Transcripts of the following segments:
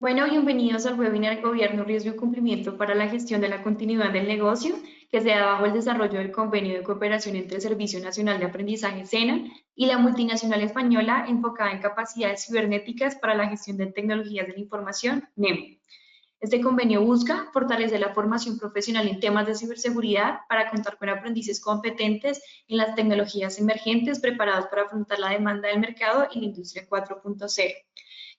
Bueno, bienvenidos al webinar Gobierno, Riesgo y Cumplimiento para la Gestión de la Continuidad del Negocio, que se da bajo el desarrollo del Convenio de Cooperación entre el Servicio Nacional de Aprendizaje SENA y la multinacional española enfocada en capacidades cibernéticas para la gestión de tecnologías de la información, NEMO. Este convenio busca fortalecer la formación profesional en temas de ciberseguridad para contar con aprendices competentes en las tecnologías emergentes preparados para afrontar la demanda del mercado y la industria 4.0.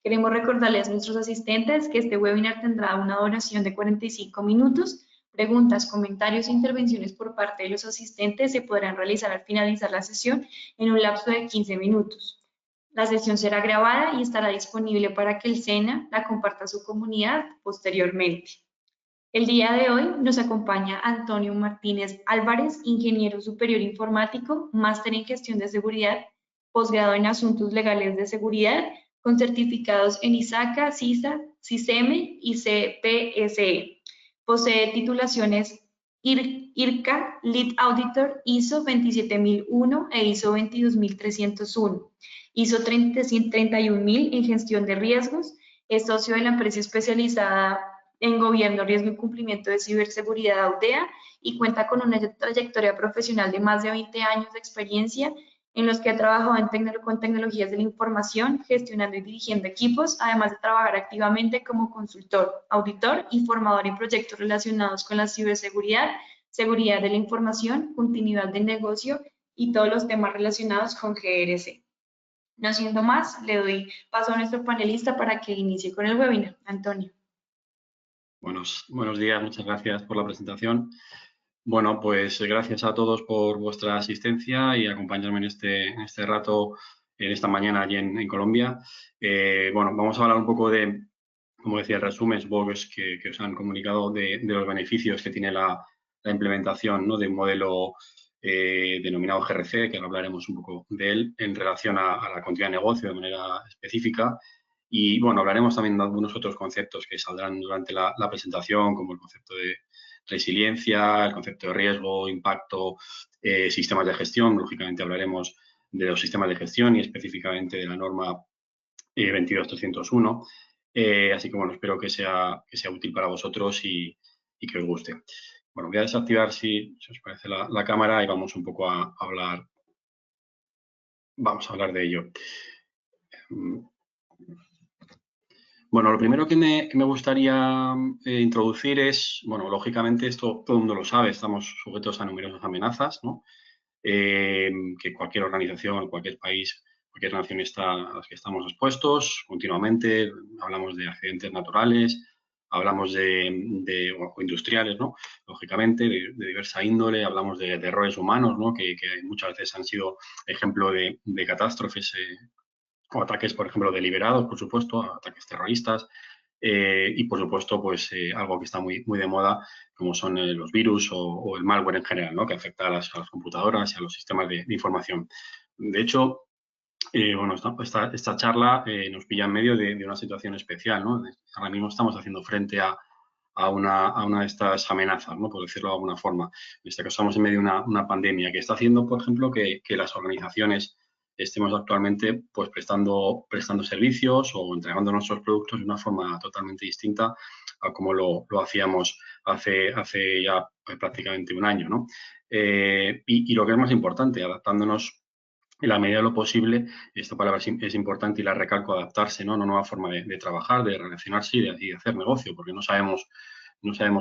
Queremos recordarles a nuestros asistentes que este webinar tendrá una duración de 45 minutos. Preguntas, comentarios e intervenciones por parte de los asistentes se podrán realizar al finalizar la sesión en un lapso de 15 minutos. La sesión será grabada y estará disponible para que el SENA la comparta a su comunidad posteriormente. El día de hoy nos acompaña Antonio Martínez Álvarez, ingeniero superior informático, máster en gestión de seguridad, posgrado en asuntos legales de seguridad, con certificados en ISACA, CISA, CISEME y CPSE. Posee titulaciones IRCA, Lead Auditor, ISO 27001 e ISO 22301, ISO 31000 en gestión de riesgos. Es socio de la empresa especializada en Gobierno, Riesgo y Cumplimiento de Ciberseguridad AUDEA y cuenta con una trayectoria profesional de más de 20 años de experiencia en los que ha trabajado con tecnologías de la información, gestionando y dirigiendo equipos, además de trabajar activamente como consultor, auditor y formador en proyectos relacionados con la ciberseguridad, seguridad de la información, continuidad del negocio y todos los temas relacionados con GRC. No siendo más, le doy paso a nuestro panelista para que inicie con el webinar. Antonio. Buenos días, muchas gracias por la presentación. Bueno, pues gracias a todos por vuestra asistencia y acompañarme en este rato, en esta mañana allí en Colombia. Bueno, vamos a hablar un poco de, como decía, el resumen, supongo que os han comunicado de los beneficios que tiene la implementación, ¿no?, de un modelo denominado GRC, que ahora hablaremos un poco de él, en relación a la continuidad de negocio de manera específica. Y bueno, hablaremos también de algunos otros conceptos que saldrán durante la presentación, como el concepto de resiliencia, el concepto de riesgo, impacto, sistemas de gestión. Lógicamente hablaremos de los sistemas de gestión y específicamente de la norma 22301. Así que bueno, espero que sea útil para vosotros y que os guste. Bueno, voy a desactivar, si os parece, la cámara y vamos un poco a hablar. Vamos a hablar de ello. Bueno, lo primero que me gustaría introducir es, bueno, lógicamente esto todo el mundo lo sabe, estamos sujetos a numerosas amenazas, ¿no? Que cualquier organización, cualquier país, cualquier nación está a las que estamos expuestos continuamente. Hablamos de accidentes naturales, hablamos o industriales, ¿no? Lógicamente, de diversa índole, hablamos de errores humanos, ¿no?, que muchas veces han sido ejemplo de catástrofes o ataques, por ejemplo, deliberados, por supuesto, ataques terroristas, y, por supuesto, pues algo que está muy de moda, como son los virus o el malware en general, ¿no?, que afecta a las computadoras y a los sistemas de información. De hecho, bueno, esta charla nos pilla en medio de una situación especial, ¿no? Ahora mismo estamos haciendo frente a una de estas amenazas, ¿no?, por decirlo de alguna forma. En este caso estamos en medio de una pandemia que está haciendo, por ejemplo, que las organizaciones estemos actualmente pues prestando servicios o entregando nuestros productos de una forma totalmente distinta a como lo hacíamos hace ya prácticamente un año, ¿no? Y lo que es más importante, adaptándonos en la medida de lo posible. Esta palabra es importante y la recalco: adaptarse, ¿no?, a una nueva forma de trabajar, de relacionarse y de hacer negocio, porque no sabemos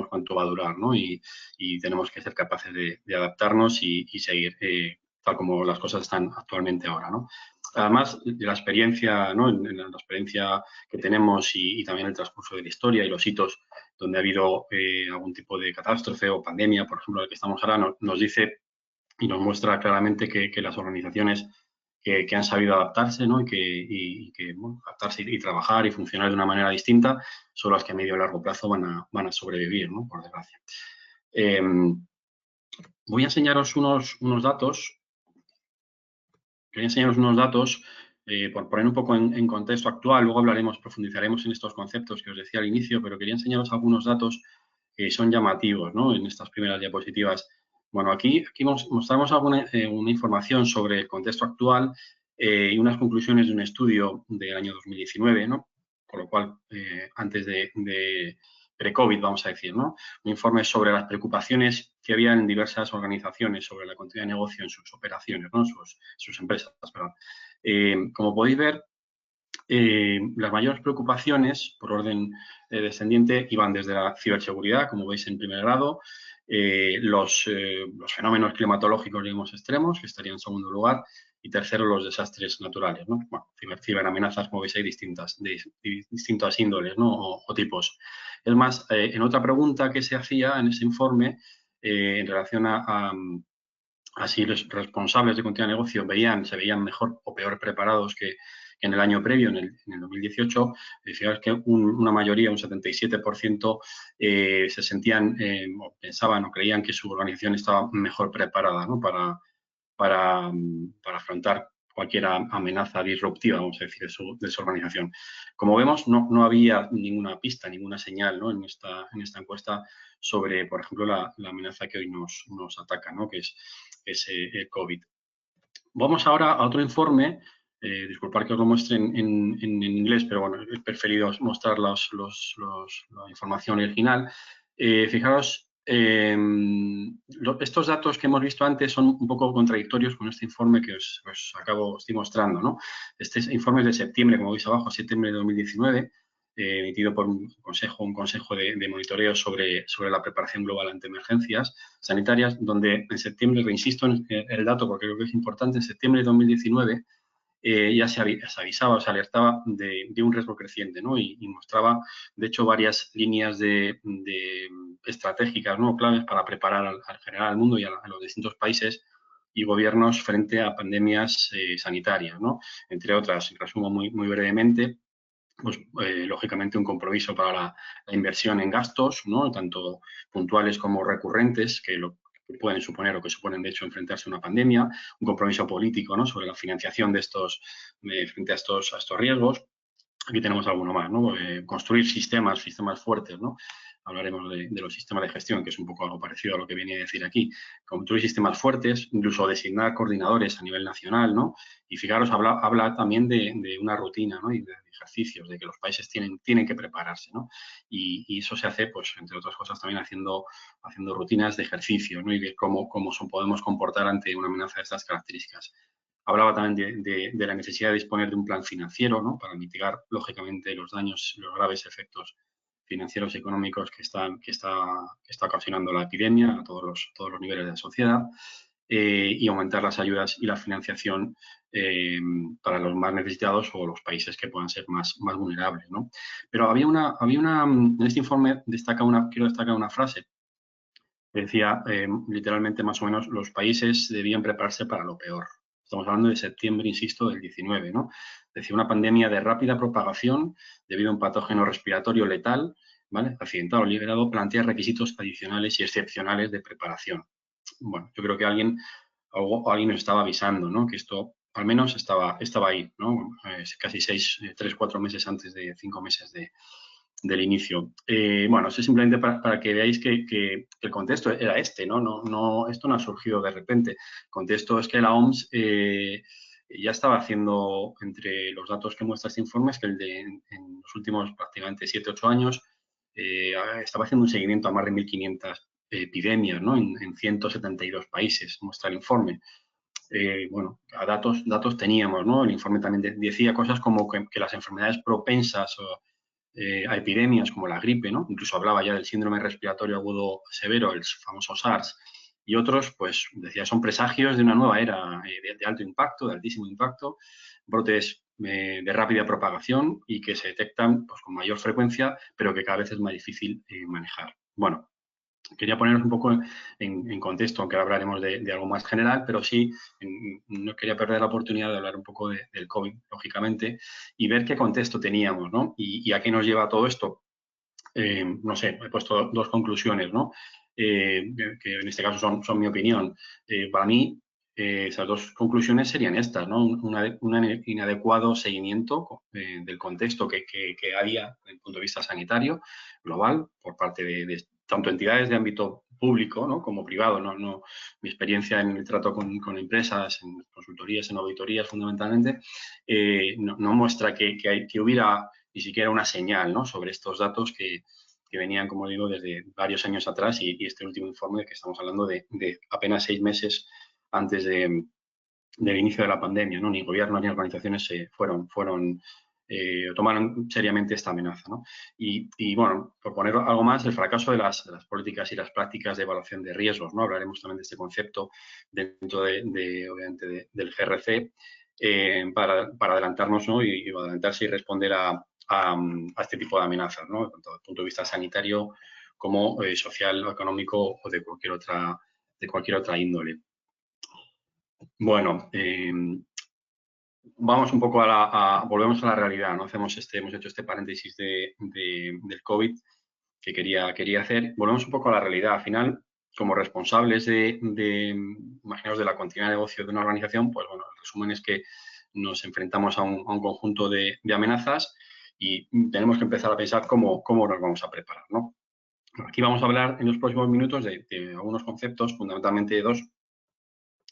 cuánto va a durar, ¿no? Y tenemos que ser capaces de adaptarnos y seguir tal como las cosas están actualmente ahora, ¿no? Además, de la experiencia, ¿no?, en la experiencia que tenemos y también el transcurso de la historia y los hitos donde ha habido algún tipo de catástrofe o pandemia, por ejemplo, en el que estamos ahora, nos dice y nos muestra claramente que las organizaciones que han sabido adaptarse, ¿no?, y que bueno, adaptarse y trabajar y funcionar de una manera distinta son las que a medio y largo plazo van a sobrevivir, ¿no?, por desgracia. Voy a enseñaros unos datos. Quería enseñaros unos datos por poner un poco en contexto actual. Luego profundizaremos en estos conceptos que os decía al inicio, pero quería enseñaros algunos datos que son llamativos, ¿no?, en estas primeras diapositivas. Bueno, aquí mostramos una información sobre el contexto actual y unas conclusiones de un estudio del año 2019, ¿no?, con lo cual, antes de pre-COVID, vamos a decir, ¿no? Un informe sobre las preocupaciones que había en diversas organizaciones sobre la continuidad de negocio en sus operaciones, ¿no? Sus empresas, perdón. Como podéis ver, las mayores preocupaciones, por orden descendiente, iban desde la ciberseguridad, como veis en primer grado, los fenómenos climatológicos, digamos, extremos, que estarían en segundo lugar, y tercero, los desastres naturales, ¿no? Bueno, ciberamenazas, como veis, hay distintas índoles, ¿no? O tipos. Es más, en otra pregunta que se hacía en ese informe, en relación a si los responsables de continuidad de negocio se veían mejor o peor preparados que en el año previo, en el 2018, fijaos que una mayoría, un 77%, se sentían o pensaban o creían que su organización estaba mejor preparada, ¿no? para afrontar cualquier amenaza disruptiva, vamos a decir, de su organización. Como vemos, no había ninguna pista, ninguna señal, ¿no? en esta encuesta sobre, por ejemplo, la amenaza que hoy nos ataca, ¿no? que es el COVID. Vamos ahora a otro informe. Disculpad que os lo muestre en inglés, pero bueno, he preferido mostrar la información original. Fijaros, estos datos que hemos visto antes son un poco contradictorios con este informe que os estoy mostrando, ¿no? Este informe es de septiembre, como veis abajo, septiembre de 2019, emitido por un consejo de monitoreo sobre la preparación global ante emergencias sanitarias, donde en septiembre, reinsisto en el dato porque creo que es importante, en septiembre de 2019 ya se avisaba, se alertaba de un riesgo creciente, ¿no? Y mostraba, de hecho, varias líneas de estratégicas, ¿no? Claves para preparar al general al mundo y a los distintos países y gobiernos frente a pandemias sanitarias, ¿no? Entre otras, resumo muy brevemente, pues lógicamente un compromiso para la inversión en gastos, ¿no? Tanto puntuales como recurrentes, que lo que pueden suponer o que suponen de hecho enfrentarse a una pandemia, un compromiso político, ¿no? Sobre la financiación de estos frente a estos riesgos. Aquí tenemos alguno más, ¿no? Construir sistemas fuertes, ¿no? Hablaremos de los sistemas de gestión, que es un poco algo parecido a lo que venía a decir aquí. Construir sistemas fuertes, incluso designar coordinadores a nivel nacional, ¿no? Y fijaros, habla también de una rutina, ¿no? Y de ejercicios, de que los países tienen que prepararse, ¿no? Y eso se hace, pues, entre otras cosas, también haciendo rutinas de ejercicio, ¿no? Y de cómo podemos comportar ante una amenaza de estas características. Hablaba también de la necesidad de disponer de un plan financiero, ¿no? Para mitigar, lógicamente, los daños, los graves efectos financieros y económicos que está ocasionando la epidemia a todos los niveles de la sociedad, y aumentar las ayudas y la financiación para los más necesitados o los países que puedan ser más vulnerables, ¿no? Pero en este informe quiero destacar una frase que decía literalmente más o menos: los países debían prepararse para lo peor. Estamos hablando de septiembre, insisto, del 19, ¿no? Decía, una pandemia de rápida propagación debido a un patógeno respiratorio letal, ¿vale? Accidentado o liberado, plantea requisitos adicionales y excepcionales de preparación. Bueno, yo creo que alguien nos estaba avisando, ¿no? Que esto al menos estaba ahí, ¿no? Casi 3, 4 meses antes de 5 meses del inicio. Bueno, eso es simplemente para que veáis que el contexto era este, ¿no? Esto no ha surgido de repente. El contexto es que la OMS ya estaba haciendo, entre los datos que muestra este informe, es que en los últimos prácticamente 7, 8 años estaba haciendo un seguimiento a más de 1.500 epidemias, ¿no? En 172 países, muestra el informe. Bueno, datos teníamos, ¿no? El informe también decía cosas como que las enfermedades propensas a epidemias como la gripe, ¿no? Incluso hablaba ya del síndrome respiratorio agudo severo, el famoso SARS, y otros, pues decía, son presagios de una nueva era de alto impacto, de altísimo impacto, brotes de rápida propagación y que se detectan, pues, con mayor frecuencia, pero que cada vez es más difícil manejar. Bueno, quería ponernos un poco en contexto, aunque hablaremos de algo más general, pero sí no quería perder la oportunidad de hablar un poco del COVID, lógicamente, y ver qué contexto teníamos, ¿no? Y a qué nos lleva todo esto. No sé, he puesto 2 conclusiones, ¿no? Que en este caso son mi opinión. Para mí, esas 2 conclusiones serían estas, ¿no? Un inadecuado seguimiento del contexto que había desde el punto de vista sanitario global por parte de tanto entidades de ámbito público, ¿no? Como privado, ¿no? Mi experiencia en el trato con empresas, en consultorías, en auditorías fundamentalmente, no muestra que hubiera ni siquiera una señal, ¿no?, sobre estos datos que venían, como digo, desde varios años atrás y este último informe que estamos hablando de apenas 6 meses antes del inicio de la pandemia, ¿no? Ni gobiernos ni organizaciones tomaron seriamente esta amenaza, ¿no? Y, bueno, por poner algo más, el fracaso de las políticas y las prácticas de evaluación de riesgos, ¿no? Hablaremos también de este concepto dentro obviamente, del GRC, para adelantarnos, ¿no?, y adelantarse y responder a este tipo de amenazas, ¿no?, tanto desde el punto de vista sanitario como social, económico o de cualquier otra índole. Bueno, vamos un poco volvemos a la realidad, ¿no? Hemos hecho este paréntesis del COVID que quería hacer. Volvemos un poco a la realidad. Al final, como responsables imaginaos, de la continuidad de negocio de una organización, pues bueno, el resumen es que nos enfrentamos a un conjunto de amenazas y tenemos que empezar a pensar cómo nos vamos a preparar, ¿no? Aquí vamos a hablar en los próximos minutos de algunos conceptos, fundamentalmente dos,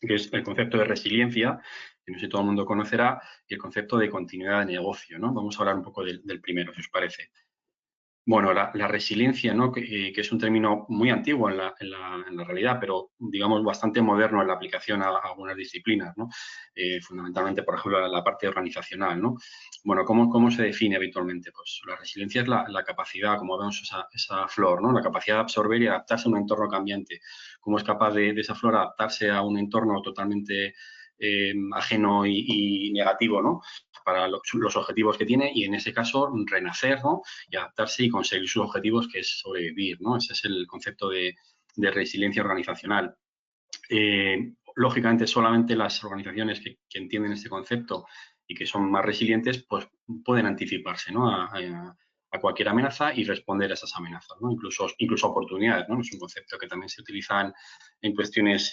que es el concepto de resiliencia, que no sé si todo el mundo conocerá, y el concepto de continuidad de negocio, ¿no? Vamos a hablar un poco del primero, si os parece. Bueno, la resiliencia, ¿no?, que es un término muy antiguo en la realidad, pero digamos bastante moderno en la aplicación a algunas disciplinas, ¿no? Fundamentalmente, por ejemplo, la parte organizacional, ¿no? Bueno, ¿cómo se define habitualmente? Pues la resiliencia es la capacidad, como vemos esa flor, ¿no?, la capacidad de absorber y adaptarse a un entorno cambiante. ¿Cómo es capaz de esa flor adaptarse a un entorno totalmente ajeno y negativo, ¿no?, para los objetivos que tiene, y en ese caso renacer, ¿no?, y adaptarse y conseguir sus objetivos, que es sobrevivir, ¿no? Ese es el concepto de resiliencia organizacional. Lógicamente, solamente las organizaciones que entienden este concepto y que son más resilientes, pues pueden anticiparse, ¿no?, a cualquier amenaza y responder a esas amenazas, ¿no? Incluso oportunidades, ¿no? Es un concepto que también se utiliza en cuestiones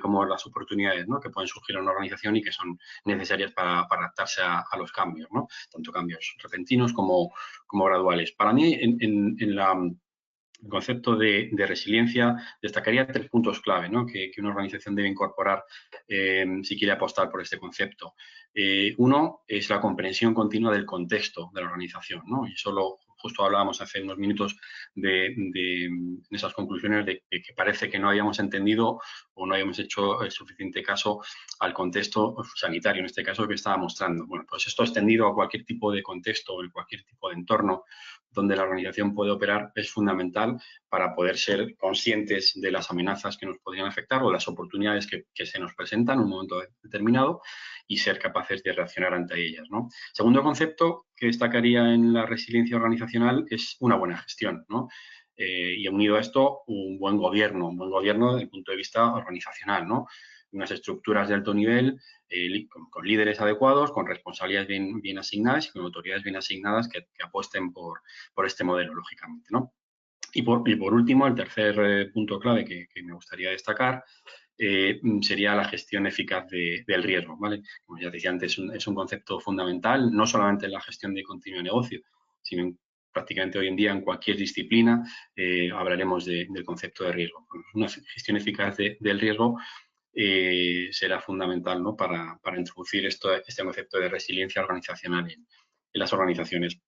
como las oportunidades, ¿no?, que pueden surgir en una organización y que son necesarias para adaptarse a los cambios, ¿no?, tanto cambios repentinos como graduales. Para mí, en el concepto de resiliencia, destacaría 3 puntos clave, ¿no?, que una organización debe incorporar si quiere apostar por este concepto. Uno es la comprensión continua del contexto de la organización, ¿no? Y eso justo hablábamos hace unos minutos de esas conclusiones de que parece que no habíamos entendido o no habíamos hecho el suficiente caso al contexto sanitario, en este caso, que estaba mostrando. Bueno, pues esto extendido a cualquier tipo de contexto o en cualquier tipo de entorno donde la organización puede operar es fundamental para poder ser conscientes de las amenazas que nos podrían afectar o las oportunidades que se nos presentan en un momento determinado y ser capaces de reaccionar ante ellas, ¿no? Segundo concepto que destacaría en la resiliencia organizacional es una buena gestión, ¿no? Y unido a esto, un buen gobierno desde el punto de vista organizacional, ¿no? Unas estructuras de alto nivel con líderes adecuados, con responsabilidades bien asignadas y con autoridades bien asignadas que apuesten por este modelo, lógicamente, ¿no? Y por último, el tercer punto clave que me gustaría destacar sería la gestión eficaz del riesgo, ¿vale? Como ya decía antes, es un concepto fundamental, no solamente en la gestión de continuo negocio, sino prácticamente hoy en día en cualquier disciplina hablaremos del concepto de riesgo. Una gestión eficaz del riesgo será fundamental, ¿no?, para introducir este concepto de resiliencia organizacional en las organizaciones.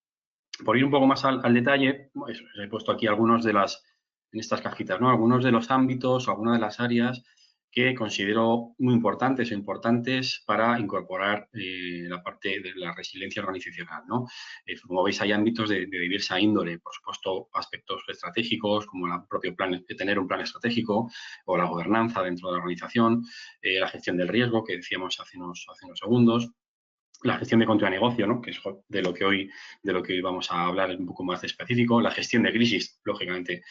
Por ir un poco más al detalle, pues, he puesto aquí en estas cajitas, ¿no?, algunos de los ámbitos o algunas de las áreas que considero muy importantes para incorporar la parte de la resiliencia organizacional, ¿no? Como veis, hay ámbitos de diversa índole, por supuesto, aspectos estratégicos, como el propio plan, de tener un plan estratégico, o la gobernanza dentro de la organización, la gestión del riesgo, que decíamos hace unos segundos, la gestión de continuidad de negocio, ¿no?, que es de lo que hoy vamos a hablar un poco más de específico, la gestión de crisis, lógicamente,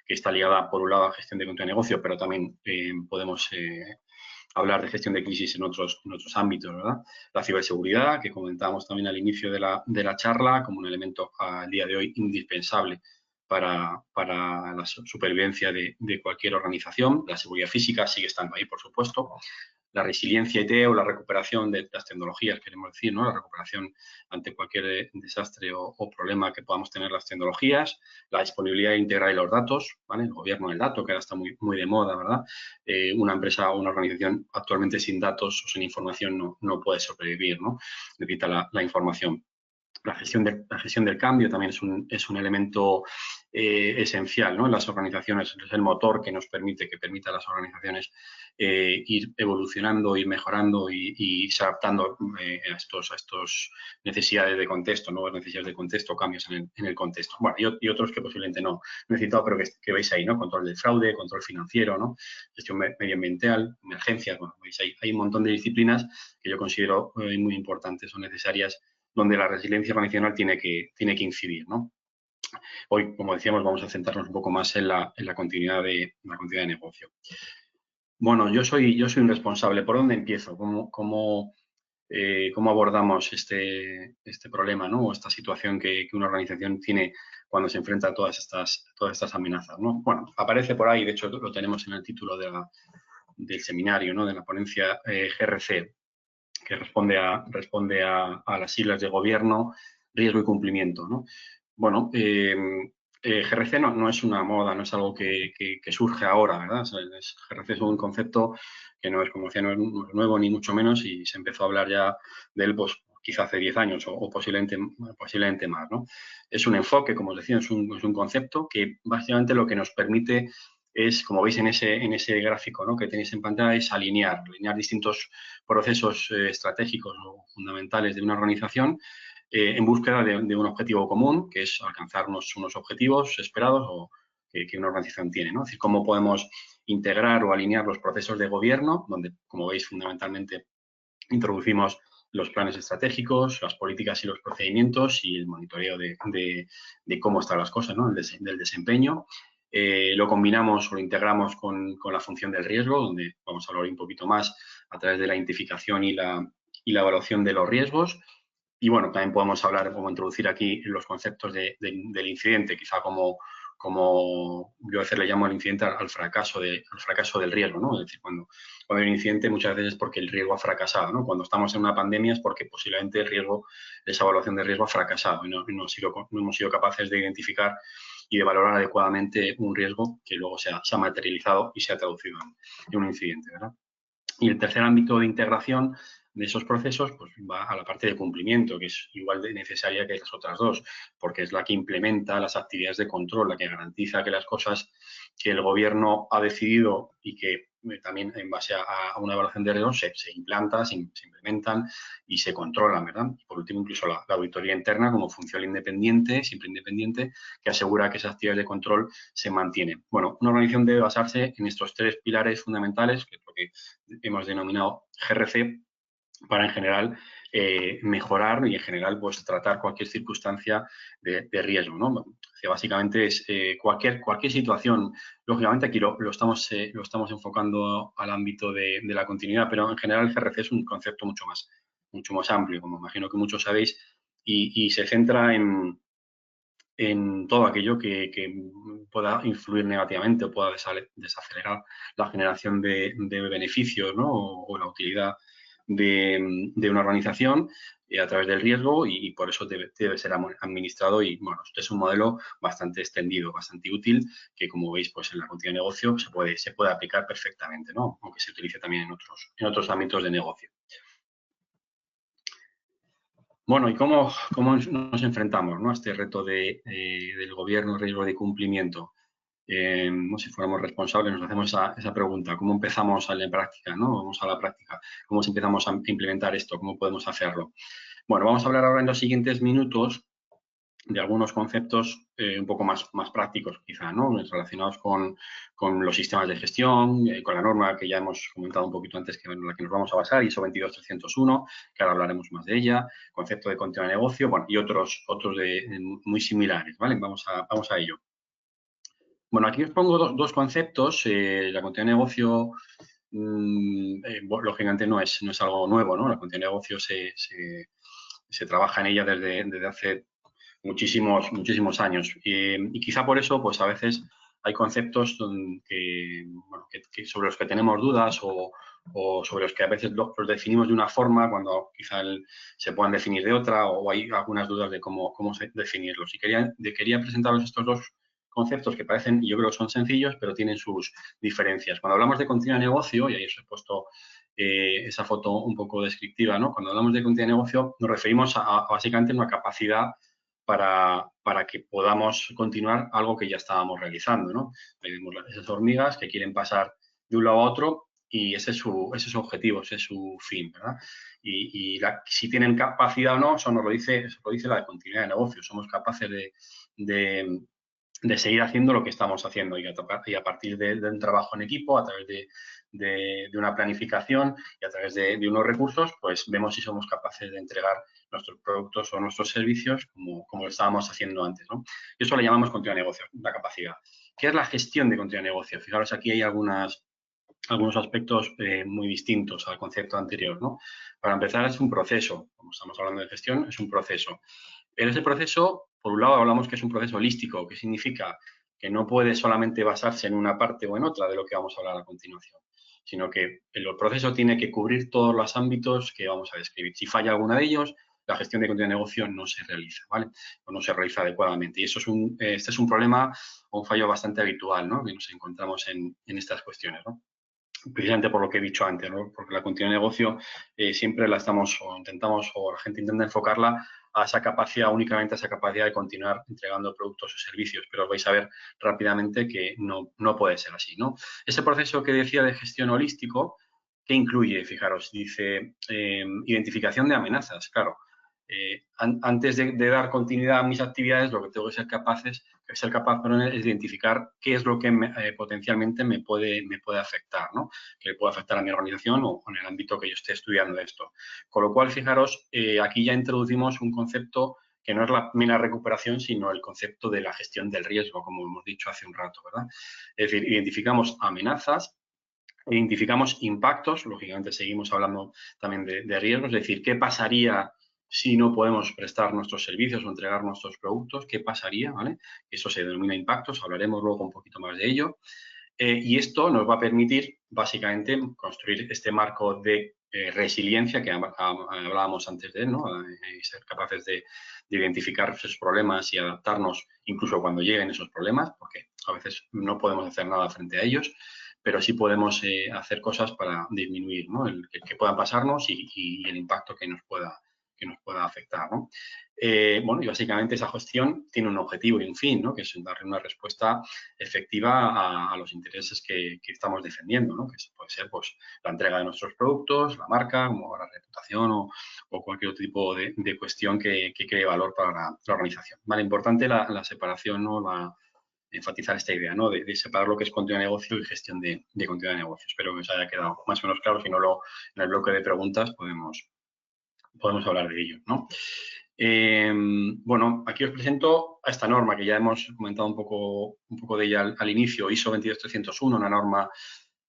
que está ligada por un lado a gestión de continuidad de negocio, pero también podemos hablar de gestión de crisis en otros ámbitos, ¿verdad? La ciberseguridad, que comentábamos también al inicio de la charla, como un elemento al día de hoy indispensable para la supervivencia de cualquier organización. La seguridad física sigue estando ahí, por supuesto. La resiliencia IT o la recuperación de las tecnologías, queremos decir, ¿no?, la recuperación ante cualquier desastre o problema que podamos tener las tecnologías, la disponibilidad íntegra de los datos, ¿vale?, el gobierno del dato, que ahora está muy de moda, ¿verdad? Una empresa o una organización actualmente sin datos o sin información no puede sobrevivir, ¿no? Necesita la información. la gestión del cambio también es un elemento esencial, ¿no? En las organizaciones es el motor que permite a las organizaciones ir evolucionando, ir mejorando y irse adaptando a estos necesidades de contexto, nuevas necesidades de contexto, cambios en el contexto. Bueno, y otros que posiblemente no he citado, pero que veis ahí, ¿no? Control del fraude, control financiero, ¿no? Gestión medioambiental, emergencias, bueno, veis ahí, hay un montón de disciplinas que yo considero muy importantes o necesarias donde la resiliencia organizacional tiene que incidir, ¿no? Hoy, como decíamos, vamos a centrarnos un poco más en la continuidad de negocio. Bueno, yo soy un responsable. ¿Por dónde empiezo? ¿Cómo abordamos este problema, ¿no? O esta situación que una organización tiene cuando se enfrenta a todas estas amenazas, ¿no? Bueno, aparece por ahí, de hecho lo tenemos en el título del seminario, ¿no? De la ponencia GRC, que responde a las siglas de gobierno, riesgo y cumplimiento, ¿no? Bueno, GRC no es una moda, no es algo que surge ahora, ¿verdad? GRC es un concepto que no es, como decía, no es nuevo ni mucho menos, y se empezó a hablar ya de él, pues, quizá hace 10 años o posiblemente más, ¿no? Es un enfoque, como os decía, es un concepto que básicamente lo que nos permite es, como veis en ese gráfico, ¿no? Que tenéis en pantalla, es alinear distintos procesos estratégicos o fundamentales de una organización en búsqueda de un objetivo común, que es alcanzar unos objetivos esperados o que una organización tiene, ¿no? Es decir, cómo podemos integrar o alinear los procesos de gobierno, donde, como veis, fundamentalmente introducimos los planes estratégicos, las políticas y los procedimientos y el monitoreo de cómo están las cosas, ¿no? Del desempeño. Lo combinamos o lo integramos con la función del riesgo, donde vamos a hablar un poquito más a través de la identificación y la evaluación de los riesgos. Y bueno, también podemos hablar o introducir aquí los conceptos del incidente, quizá como yo a veces le llamo el incidente al fracaso del riesgo, ¿no? Es decir, cuando hay un incidente muchas veces es porque el riesgo ha fracasado, ¿no? Cuando estamos en una pandemia es porque posiblemente esa evaluación de riesgo ha fracasado y no hemos sido capaces de identificar y de valorar adecuadamente un riesgo que luego se ha materializado y se ha traducido en un incidente, ¿verdad? Y el tercer ámbito de integración de esos procesos pues va a la parte de cumplimiento, que es igual de necesaria que las otras dos, porque es la que implementa las actividades de control, la que garantiza que las cosas que el gobierno ha decidido y que también en base a una evaluación de riesgo se implantan, se implementan y se controlan, ¿verdad? Y por último, incluso la auditoría interna como función independiente, siempre independiente, que asegura que esas actividades de control se mantienen. Bueno, una organización debe basarse en estos tres pilares fundamentales, que es lo que hemos denominado GRC, para en general mejorar y en general pues tratar cualquier circunstancia de riesgo, ¿no? Que básicamente es cualquier situación. Lógicamente aquí lo estamos enfocando al ámbito de la continuidad, pero en general el GRC es un concepto mucho más amplio, como imagino que muchos sabéis, y se centra en todo aquello que pueda influir negativamente o pueda desacelerar la generación de beneficios, ¿no? o la utilidad de una organización a través del riesgo y por eso debe ser administrado y, bueno, este es un modelo bastante extendido, bastante útil, que como veis, pues en la continuidad de negocio se puede aplicar perfectamente, ¿no? Aunque se utilice también en otros ámbitos de negocio. Bueno, ¿y cómo nos enfrentamos, ¿no? A este reto del gobierno, riesgo de cumplimiento? Si fuéramos responsables, nos hacemos esa pregunta. ¿Cómo empezamos a la práctica, ¿no? Vamos a la práctica. ¿Cómo empezamos a implementar esto? ¿Cómo podemos hacerlo? Bueno, vamos a hablar ahora en los siguientes minutos de algunos conceptos un poco más prácticos, quizá, ¿no? Relacionados con los sistemas de gestión, con la norma que ya hemos comentado un poquito antes, que en la que nos vamos a basar, ISO 22301, que ahora hablaremos más de ella, concepto de continuidad de negocio, bueno, y otros muy similares, ¿vale? Vamos a ello. Bueno, aquí os pongo dos conceptos. La continuidad de negocio, lógicamente, no es algo nuevo, ¿no? La continuidad de negocio se trabaja en ella desde hace muchísimos años. Y quizá por eso, pues a veces hay conceptos sobre los que tenemos dudas o sobre los que a veces los definimos de una forma cuando quizá se puedan definir de otra o hay algunas dudas de cómo definirlos. Y quería presentaros estos dos conceptos que parecen, yo creo que son sencillos, pero tienen sus diferencias. Cuando hablamos de continuidad de negocio, y ahí os he puesto esa foto un poco descriptiva, ¿no? Cuando hablamos de continuidad de negocio, nos referimos a básicamente una capacidad para que podamos continuar algo que ya estábamos realizando, ¿no? Tenemos esas hormigas que quieren pasar de un lado a otro y ese es su objetivo, ese es su fin, ¿verdad? Si tienen capacidad o no, eso nos lo dice la continuidad de negocio. Somos capaces de seguir haciendo lo que estamos haciendo y a partir de un trabajo en equipo, a través de una planificación y a través de unos recursos, pues vemos si somos capaces de entregar nuestros productos o nuestros servicios como lo estábamos haciendo antes, ¿no? Y eso le llamamos continuidad de negocio, la capacidad. ¿Qué es la gestión de continuidad de negocio? Fijaros, aquí hay algunos aspectos muy distintos al concepto anterior, ¿no? Para empezar, es un proceso. Como estamos hablando de gestión, es un proceso. En ese proceso, por un lado, hablamos que es un proceso holístico, que significa que no puede solamente basarse en una parte o en otra de lo que vamos a hablar a continuación, sino que el proceso tiene que cubrir todos los ámbitos que vamos a describir. Si falla alguno de ellos, la gestión de continuidad de negocio no se realiza, ¿vale? O no se realiza adecuadamente. Y eso este es un problema o un fallo bastante habitual, ¿no? Que nos encontramos en estas cuestiones, ¿no? Precisamente por lo que he dicho antes, ¿no? Porque la continuidad de negocio siempre la estamos o intentamos o la gente intenta enfocarla a esa capacidad, únicamente a esa capacidad de continuar entregando productos o servicios, pero vais a ver rápidamente que no puede ser así, ¿no? Ese proceso que decía de gestión holístico, ¿qué incluye? Fijaros, dice identificación de amenazas, claro. Antes de dar continuidad a mis actividades, lo que tengo que ser capaz es identificar qué es lo que potencialmente me puede afectar, ¿no? Que puede afectar a mi organización o en el ámbito que yo esté estudiando esto. Con lo cual, fijaros, aquí ya introducimos un concepto que no es la mera recuperación, sino el concepto de la gestión del riesgo, como hemos dicho hace un rato, ¿verdad? Es decir, identificamos amenazas, identificamos impactos, lógicamente seguimos hablando también de riesgos, es decir, ¿qué pasaría si no podemos prestar nuestros servicios o entregar nuestros productos? ¿Qué pasaría? ¿Vale? Eso se denomina impactos, hablaremos luego un poquito más de ello. Y esto nos va a permitir, básicamente, construir este marco de resiliencia que hablábamos antes de él, ¿no? Ser capaces de identificar esos problemas y adaptarnos incluso cuando lleguen esos problemas, porque a veces no podemos hacer nada frente a ellos, pero sí podemos hacer cosas para disminuir, ¿no? Que puedan pasarnos y el impacto que nos pueda afectar, ¿no? Bueno, y básicamente esa gestión tiene un objetivo y un fin, ¿no? Que es darle una respuesta efectiva a los intereses que estamos defendiendo, ¿no? Que puede ser pues, la entrega de nuestros productos, la marca, como la reputación o cualquier otro tipo de cuestión que cree valor para la organización. Vale, importante la separación, ¿no? Enfatizar esta idea, ¿no? De separar lo que es continuidad de negocio y gestión de continuidad de negocio. Espero que os haya quedado más o menos claro. Si no, en el bloque de preguntas podemos hablar de ello, ¿no? Bueno, aquí os presento a esta norma que ya hemos comentado un poco de ella al inicio, ISO 22301, una norma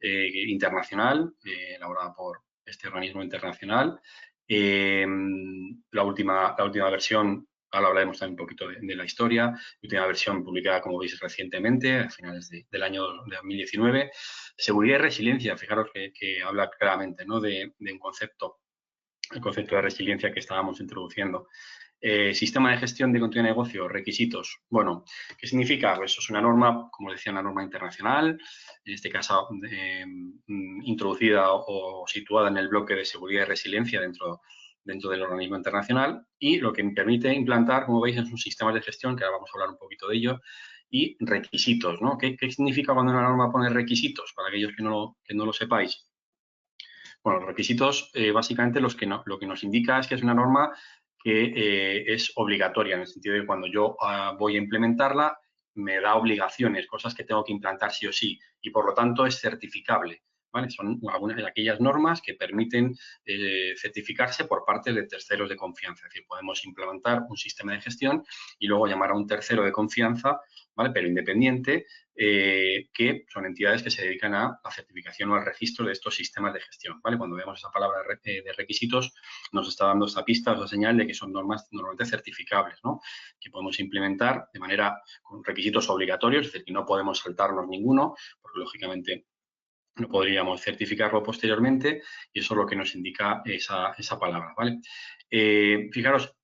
internacional elaborada por este organismo internacional. La última versión, ahora hablaremos también un poquito de la historia, la última versión publicada, como veis, recientemente, a finales del año 2019. Seguridad y resiliencia, fijaros que habla claramente, ¿no? de un concepto, el concepto de resiliencia que estábamos introduciendo. Sistema de gestión de continuidad de negocio, requisitos. Bueno, ¿qué significa? Pues eso es una norma, como decía, una norma internacional, en este caso introducida o situada en el bloque de seguridad y resiliencia dentro del organismo internacional y lo que permite implantar, como veis, en sus sistemas de gestión, que ahora vamos a hablar un poquito de ello, y requisitos, ¿no? ¿Qué significa cuando una norma pone requisitos? Para aquellos que no lo sepáis. Bueno, los requisitos, básicamente, lo que nos indica es que es una norma que es obligatoria, en el sentido de que cuando yo voy a implementarla, me da obligaciones, cosas que tengo que implantar sí o sí, y por lo tanto es certificable, ¿vale? Son algunas de aquellas normas que permiten certificarse por parte de terceros de confianza. Es decir, podemos implementar un sistema de gestión y luego llamar a un tercero de confianza, ¿vale? Pero independiente, que son entidades que se dedican a la certificación o al registro de estos sistemas de gestión, ¿vale? Cuando vemos esa palabra de requisitos, nos está dando esta pista, esta señal de que son normas normalmente certificables, ¿no? Que podemos implementar de manera con requisitos obligatorios, es decir, que no podemos saltarnos ninguno, porque lógicamente no podríamos certificarlo posteriormente y eso es lo que nos indica esa palabra, ¿vale? Fijaros,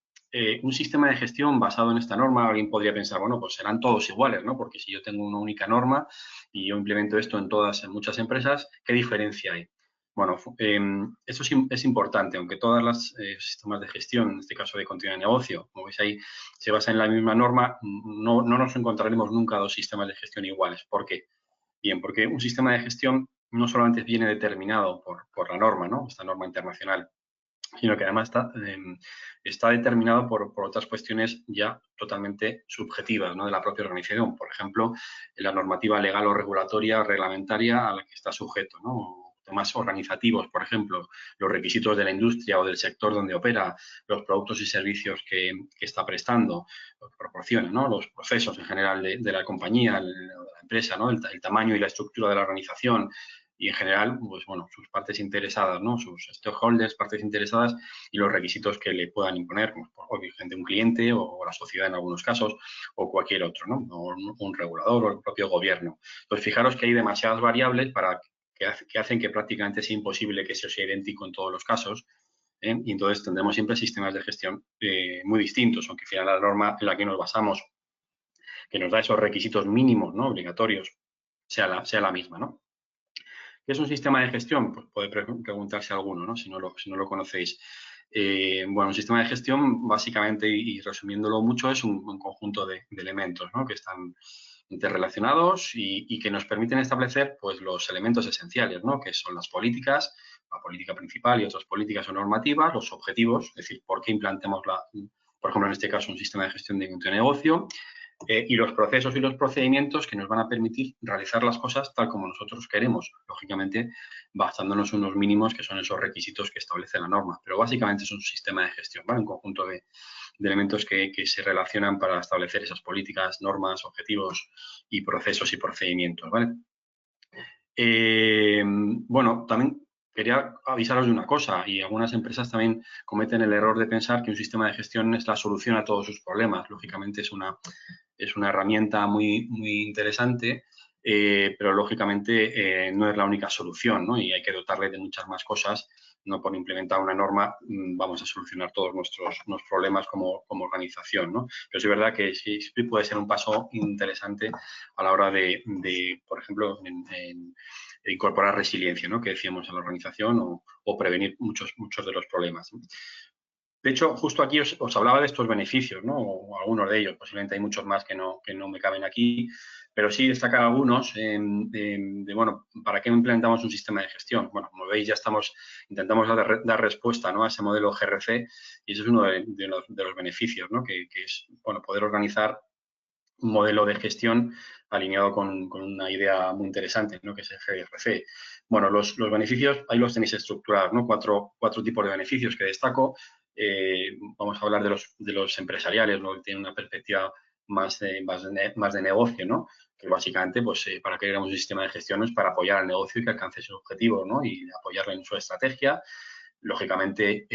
un sistema de gestión basado en esta norma, alguien podría pensar, bueno, pues serán todos iguales, ¿no? Porque si yo tengo una única norma y yo implemento esto en muchas empresas, ¿qué diferencia hay? Bueno, esto es importante, aunque todas las sistemas de gestión, en este caso de continuidad de negocio, como veis ahí, se basan en la misma norma, no nos encontraremos nunca dos sistemas de gestión iguales. ¿Por qué? Bien, porque un sistema de gestión no solamente viene determinado por la norma, ¿no? Esta norma internacional, sino que además está determinado por otras cuestiones ya totalmente subjetivas, ¿no? De la propia organización. Por ejemplo, la normativa legal o regulatoria o reglamentaria a la que está sujeto, ¿no? Temas organizativos, por ejemplo, los requisitos de la industria o del sector donde opera, los productos y servicios que está prestando, lo que proporciona, ¿no? Los procesos en general de la compañía, de la empresa, ¿no? El tamaño y la estructura de la organización, y en general, pues bueno, sus partes interesadas, ¿no? Sus stakeholders, partes interesadas y los requisitos que le puedan imponer, pues, obviamente un cliente o la sociedad en algunos casos o cualquier otro, ¿no? O un regulador o el propio gobierno. Entonces, fijaros que hay demasiadas variables que hacen que prácticamente sea imposible que eso sea idéntico en todos los casos. Y entonces tendremos siempre sistemas de gestión muy distintos, aunque al final la norma en la que nos basamos, que nos da esos requisitos mínimos, ¿no? Obligatorios, sea la misma, ¿no? ¿Qué es un sistema de gestión? Pues puede preguntarse alguno, ¿no? Si no lo conocéis. Bueno, un sistema de gestión, básicamente, y resumiéndolo mucho, es un conjunto de elementos, ¿no? Que están interrelacionados y que nos permiten establecer, pues, los elementos esenciales, ¿no? Que son las políticas, la política principal y otras políticas o normativas, los objetivos, es decir, por qué implantemos por ejemplo, en este caso, un sistema de gestión de negocio, y los procesos y los procedimientos que nos van a permitir realizar las cosas tal como nosotros queremos, lógicamente basándonos en unos mínimos que son esos requisitos que establece la norma, pero básicamente es un sistema de gestión, ¿vale? Un conjunto de elementos que se relacionan para establecer esas políticas, normas, objetivos y procesos y procedimientos, ¿vale? Bueno, también quería avisaros de una cosa, y algunas empresas también cometen el error de pensar que un sistema de gestión es la solución a todos sus problemas. Lógicamente es una herramienta muy interesante, pero lógicamente no es la única solución, ¿no? Y hay que dotarle de muchas más cosas. No por implementar una norma vamos a solucionar todos nuestros problemas como organización, ¿no? Pero es verdad que sí puede ser un paso interesante a la hora de por ejemplo, incorporar resiliencia, ¿no? Que decíamos en la organización o prevenir muchos de los problemas, ¿no? De hecho, justo aquí os hablaba de estos beneficios, ¿no? O algunos de ellos. Posiblemente hay muchos más que no me caben aquí, pero sí destacar algunos bueno, ¿para qué implementamos un sistema de gestión? Bueno, como veis, intentamos dar respuesta, ¿no? A ese modelo GRC, y eso es uno de los beneficios, ¿no? Que es, bueno, poder organizar un modelo de gestión alineado con una idea muy interesante, ¿no? Que es el GRC. Bueno, los beneficios, ahí los tenéis estructurados, ¿no? Cuatro tipos de beneficios que destaco. Vamos a hablar de los empresariales, ¿no? Que tienen una perspectiva más de negocio, ¿no? Que básicamente, pues, para que hagamos un sistema de gestión es para apoyar al negocio y que alcance sus objetivos, ¿no? Y apoyarle en su estrategia. Lógicamente,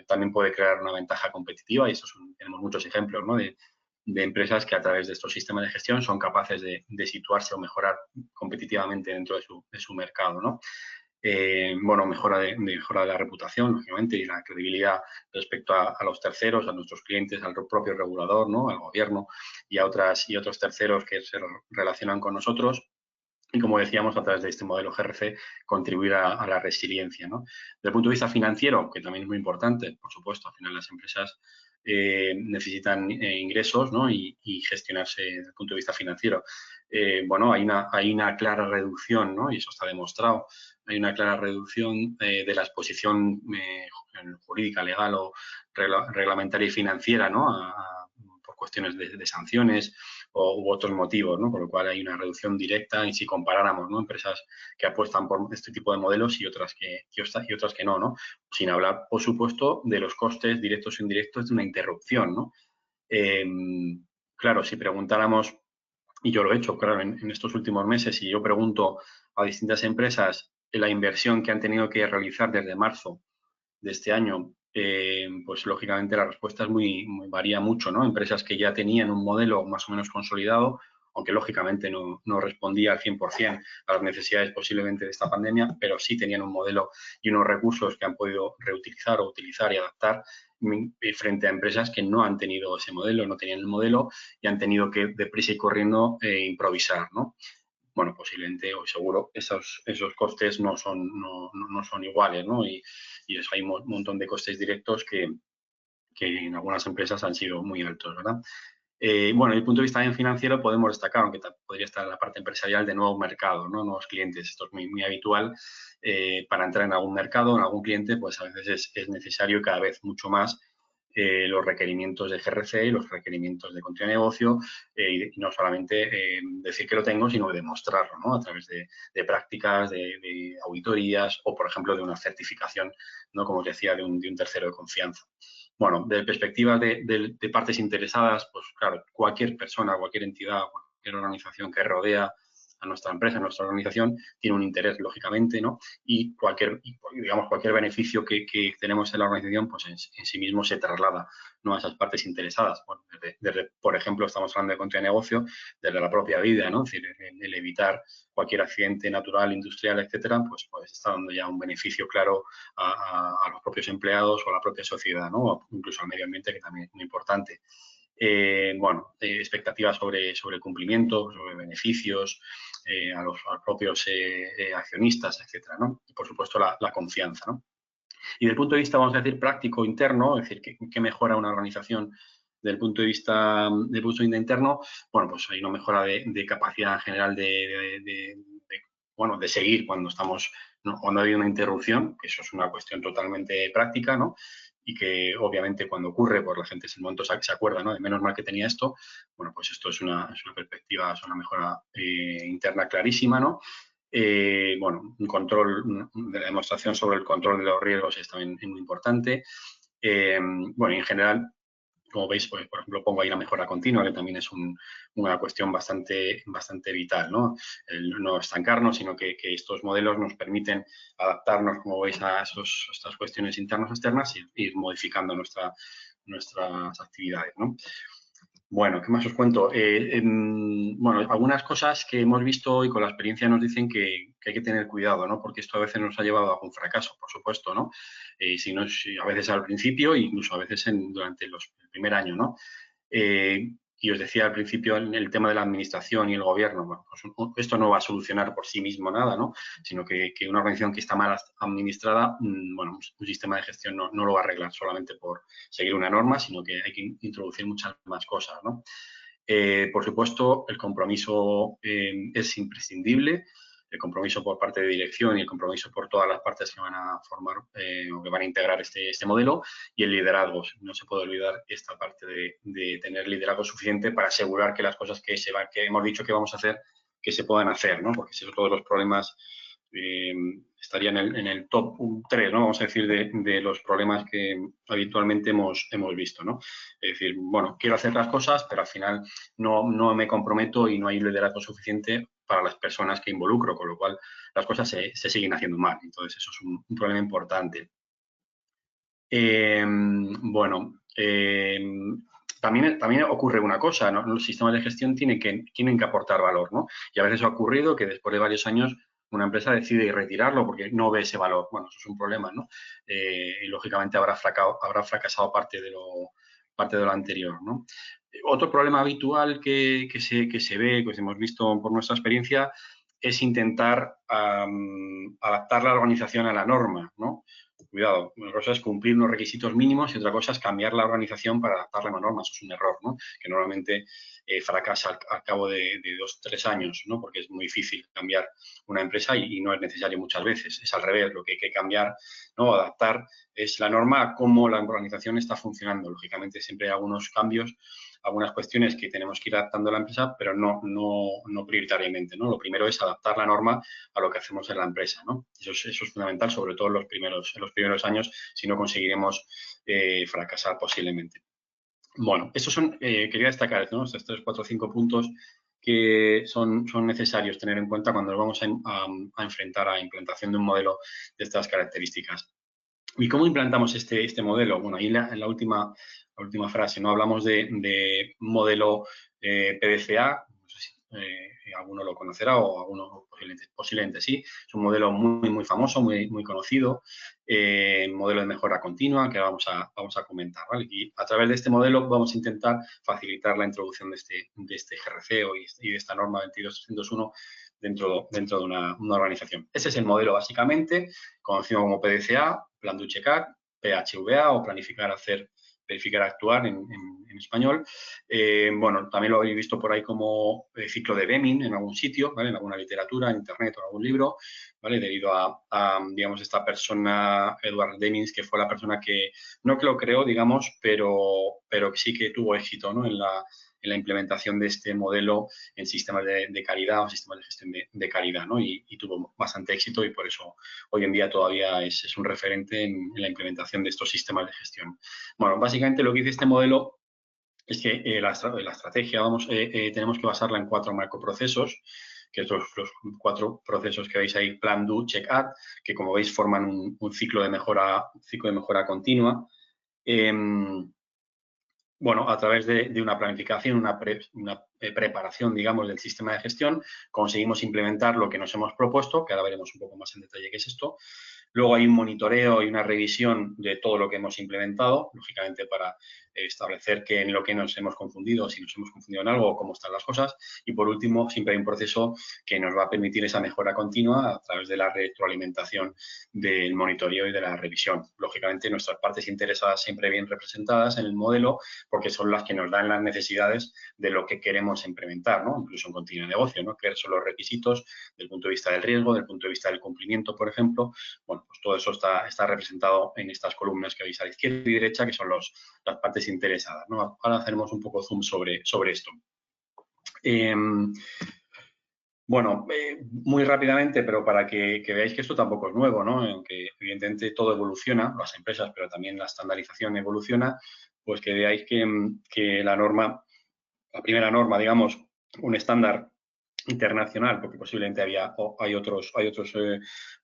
también puede crear una ventaja competitiva, y tenemos muchos ejemplos, ¿no? De empresas que a través de estos sistemas de gestión son capaces de situarse o mejorar competitivamente dentro de su mercado, ¿no? Bueno, mejora de la reputación, lógicamente, y la credibilidad respecto a los terceros, a nuestros clientes, al propio regulador, ¿no? Al gobierno y a otros terceros que se relacionan con nosotros. Y como decíamos, a través de este modelo GRC, contribuir a la resiliencia, ¿no? Desde el punto de vista financiero, que también es muy importante, por supuesto, al final las empresas necesitan ingresos, ¿no? y gestionarse desde el punto de vista financiero. Bueno, hay una clara reducción, ¿no? Y eso está demostrado. Hay una clara reducción de la exposición jurídica, legal o reglamentaria y financiera, ¿no? Por cuestiones de sanciones u otros motivos, ¿no? Con lo cual hay una reducción directa, y si comparáramos, ¿no? Empresas que apuestan por este tipo de modelos y otras que no, ¿no? Sin hablar, por supuesto, de los costes directos e indirectos de una interrupción, ¿no? Claro, si preguntáramos, y yo lo he hecho, claro, en estos últimos meses, y yo pregunto a distintas empresas la inversión que han tenido que realizar desde marzo de este año, pues lógicamente la respuesta varía mucho, ¿no? Empresas que ya tenían un modelo más o menos consolidado, aunque lógicamente no respondía al 100% a las necesidades posiblemente de esta pandemia, pero sí tenían un modelo y unos recursos que han podido reutilizar o utilizar y adaptar, frente a empresas que no han tenido ese modelo, no tenían el modelo y han tenido que deprisa y corriendo improvisar, ¿no? Bueno, posiblemente o seguro esos costes no son iguales, ¿no? Y eso hay un montón de costes directos que en algunas empresas han sido muy altos, ¿verdad? Bueno, desde el punto de vista bien financiero podemos destacar, aunque podría estar en la parte empresarial, de nuevo mercado, ¿no? Nuevos clientes. Esto es muy habitual. Para entrar en algún mercado, en algún cliente, pues a veces es necesario cada vez mucho más los requerimientos de GRC y los requerimientos de continuidad de negocio y no solamente decir que lo tengo, sino demostrarlo, ¿no? A través de prácticas, de auditorías o, por ejemplo, de una certificación, ¿no? Como os decía, de un tercero de confianza. Bueno, de perspectiva de partes interesadas, pues claro, cualquier persona, cualquier entidad, cualquier organización que rodea a nuestra empresa, a nuestra organización, tiene un interés, lógicamente, ¿no? Y cualquier beneficio que tenemos en la organización, pues en sí mismo se traslada, ¿no? A esas partes interesadas. Bueno, por ejemplo, estamos hablando de continuidad de negocio, desde la propia vida, ¿no? Es decir, el evitar cualquier accidente natural, industrial, etcétera, pues está dando ya un beneficio claro a los propios empleados o a la propia sociedad, ¿no? O incluso al medio ambiente, que también es muy importante. Bueno, expectativas sobre cumplimiento, sobre beneficios, a los propios accionistas, etcétera, ¿no? Y, por supuesto, la confianza, ¿no? Y desde el punto de vista, vamos a decir, práctico, interno, es decir, ¿qué mejora una organización desde el punto de vista interno? Bueno, pues hay una mejora de capacidad general de seguir cuando estamos, ¿no? Cuando hay una interrupción, que eso es una cuestión totalmente práctica, ¿no? Y que obviamente cuando ocurre, pues la gente en el momento se acuerda, ¿no? De menos mal que tenía esto. Bueno, pues esto es una perspectiva, es una mejora interna clarísima, ¿no? Bueno, un control de la demostración sobre el control de los riesgos es también muy importante. Bueno, en general, como veis, pues, por ejemplo, pongo ahí la mejora continua, que también es una cuestión bastante vital, ¿no? El no estancarnos, sino que estos modelos nos permiten adaptarnos, como veis, a estas cuestiones internas y externas y ir modificando nuestras actividades, ¿no? Bueno, ¿qué más os cuento? Bueno, algunas cosas que hemos visto y con la experiencia nos dicen que hay que tener cuidado, ¿no? Porque esto a veces nos ha llevado a un fracaso, por supuesto, ¿no? Si a veces al principio e incluso a veces durante el primer año, ¿no? Y os decía al principio en el tema de la administración y el gobierno, bueno, pues esto no va a solucionar por sí mismo nada, ¿no? Sino que una organización que está mal administrada, bueno, un sistema de gestión no lo va a arreglar solamente por seguir una norma, sino que hay que introducir muchas más cosas, ¿no? Por supuesto, el compromiso es imprescindible, el compromiso por parte de dirección y el compromiso por todas las partes que van a formar o que van a integrar este modelo y el liderazgo. No se puede olvidar esta parte de tener liderazgo suficiente para asegurar que las cosas que hemos dicho que vamos a hacer, que se puedan hacer, ¿no? Porque si no, todos los problemas estarían en el top 3, ¿no? Vamos a decir, de los problemas que habitualmente hemos visto, ¿no? Es decir, bueno, quiero hacer las cosas, pero al final no me comprometo y no hay liderazgo suficiente para las personas que involucro, con lo cual las cosas se siguen haciendo mal. Entonces, eso es un problema importante. Bueno, también ocurre una cosa, ¿no? Los sistemas de gestión tienen que aportar valor, ¿no? Y a veces ha ocurrido que después de varios años una empresa decide retirarlo porque no ve ese valor. Bueno, eso es un problema, ¿no? Y lógicamente habrá fracasado parte de lo anterior, ¿no? Otro problema habitual que se ve, que hemos visto por nuestra experiencia, es intentar adaptar la organización a la norma, ¿no? Cuidado, una cosa es cumplir unos requisitos mínimos y otra cosa es cambiar la organización para adaptarla a normas. Eso es un error, ¿no? Que normalmente fracasa al cabo de 2 o 3 años, ¿no? Porque es muy difícil cambiar una empresa y no es necesario muchas veces. Es al revés, lo que hay que cambiar, ¿no? Adaptar es la norma a cómo la organización está funcionando. Lógicamente siempre hay algunos cambios, algunas cuestiones que tenemos que ir adaptando a la empresa, pero no prioritariamente, ¿no? Lo primero es adaptar la norma a lo que hacemos en la empresa, ¿no? Eso es fundamental, sobre todo en los primeros años, si no conseguiremos fracasar posiblemente. Bueno, estos quería destacar, ¿no? Estos 3, 4, 5 puntos que son necesarios tener en cuenta cuando nos vamos a enfrentar a la implantación de un modelo de estas características. ¿Y cómo implantamos este modelo? Bueno, ahí en la última frase, ¿no? Hablamos de modelo PDCA, no sé si alguno lo conocerá o alguno posiblemente sí. Es un modelo muy famoso, muy conocido, modelo de mejora continua que vamos a comentar, ¿vale? Y a través de este modelo vamos a intentar facilitar la introducción de este GRC y de esta norma 22301 dentro de una organización. Ese es el modelo básicamente, conocido como PDCA, Plan do Checar, PHVA o planificar, hacer, verificar, actuar en español. Bueno, también lo habéis visto por ahí como ciclo de Deming en algún sitio, ¿vale? En alguna literatura, en internet o en algún libro, ¿vale? Debido a digamos, esta persona, Edward Deming, que fue la persona que, no que lo creó, digamos, pero sí que tuvo éxito, ¿no? En la implementación de este modelo en sistemas de calidad o sistemas de gestión de calidad, ¿no? Y tuvo bastante éxito y por eso hoy en día todavía es un referente en la implementación de estos sistemas de gestión. Bueno, básicamente lo que dice este modelo es que la estrategia, tenemos que basarla en 4 macroprocesos, que son los 4 procesos que veis ahí, Plan, Do, Check, Act, que como veis forman un ciclo de mejora continua. Bueno, a través de una planificación, una preparación, digamos, del sistema de gestión, conseguimos implementar lo que nos hemos propuesto, que ahora veremos un poco más en detalle qué es esto. Luego hay un monitoreo y una revisión de todo lo que hemos implementado, lógicamente para establecer que en lo que nos hemos confundido, si nos hemos confundido en algo o cómo están las cosas. Y por último, siempre hay un proceso que nos va a permitir esa mejora continua a través de la retroalimentación del monitoreo y de la revisión. Lógicamente, nuestras partes interesadas siempre bien representadas en el modelo, porque son las que nos dan las necesidades de lo que queremos implementar, ¿no? Incluso en continuidad de negocio, ¿no? Que son los requisitos del punto de vista del riesgo, del punto de vista del cumplimiento, por ejemplo. Bueno, pues todo eso está representado en estas columnas que veis a la izquierda y derecha, que son las partes interesadas, ¿no? Ahora hacemos un poco zoom sobre esto. Bueno, muy rápidamente, pero para que veáis que esto tampoco es nuevo, ¿no? Aunque evidentemente todo evoluciona, las empresas, pero también la estandarización evoluciona, pues que veáis que la primera norma, digamos, un estándar internacional, porque posiblemente hay otros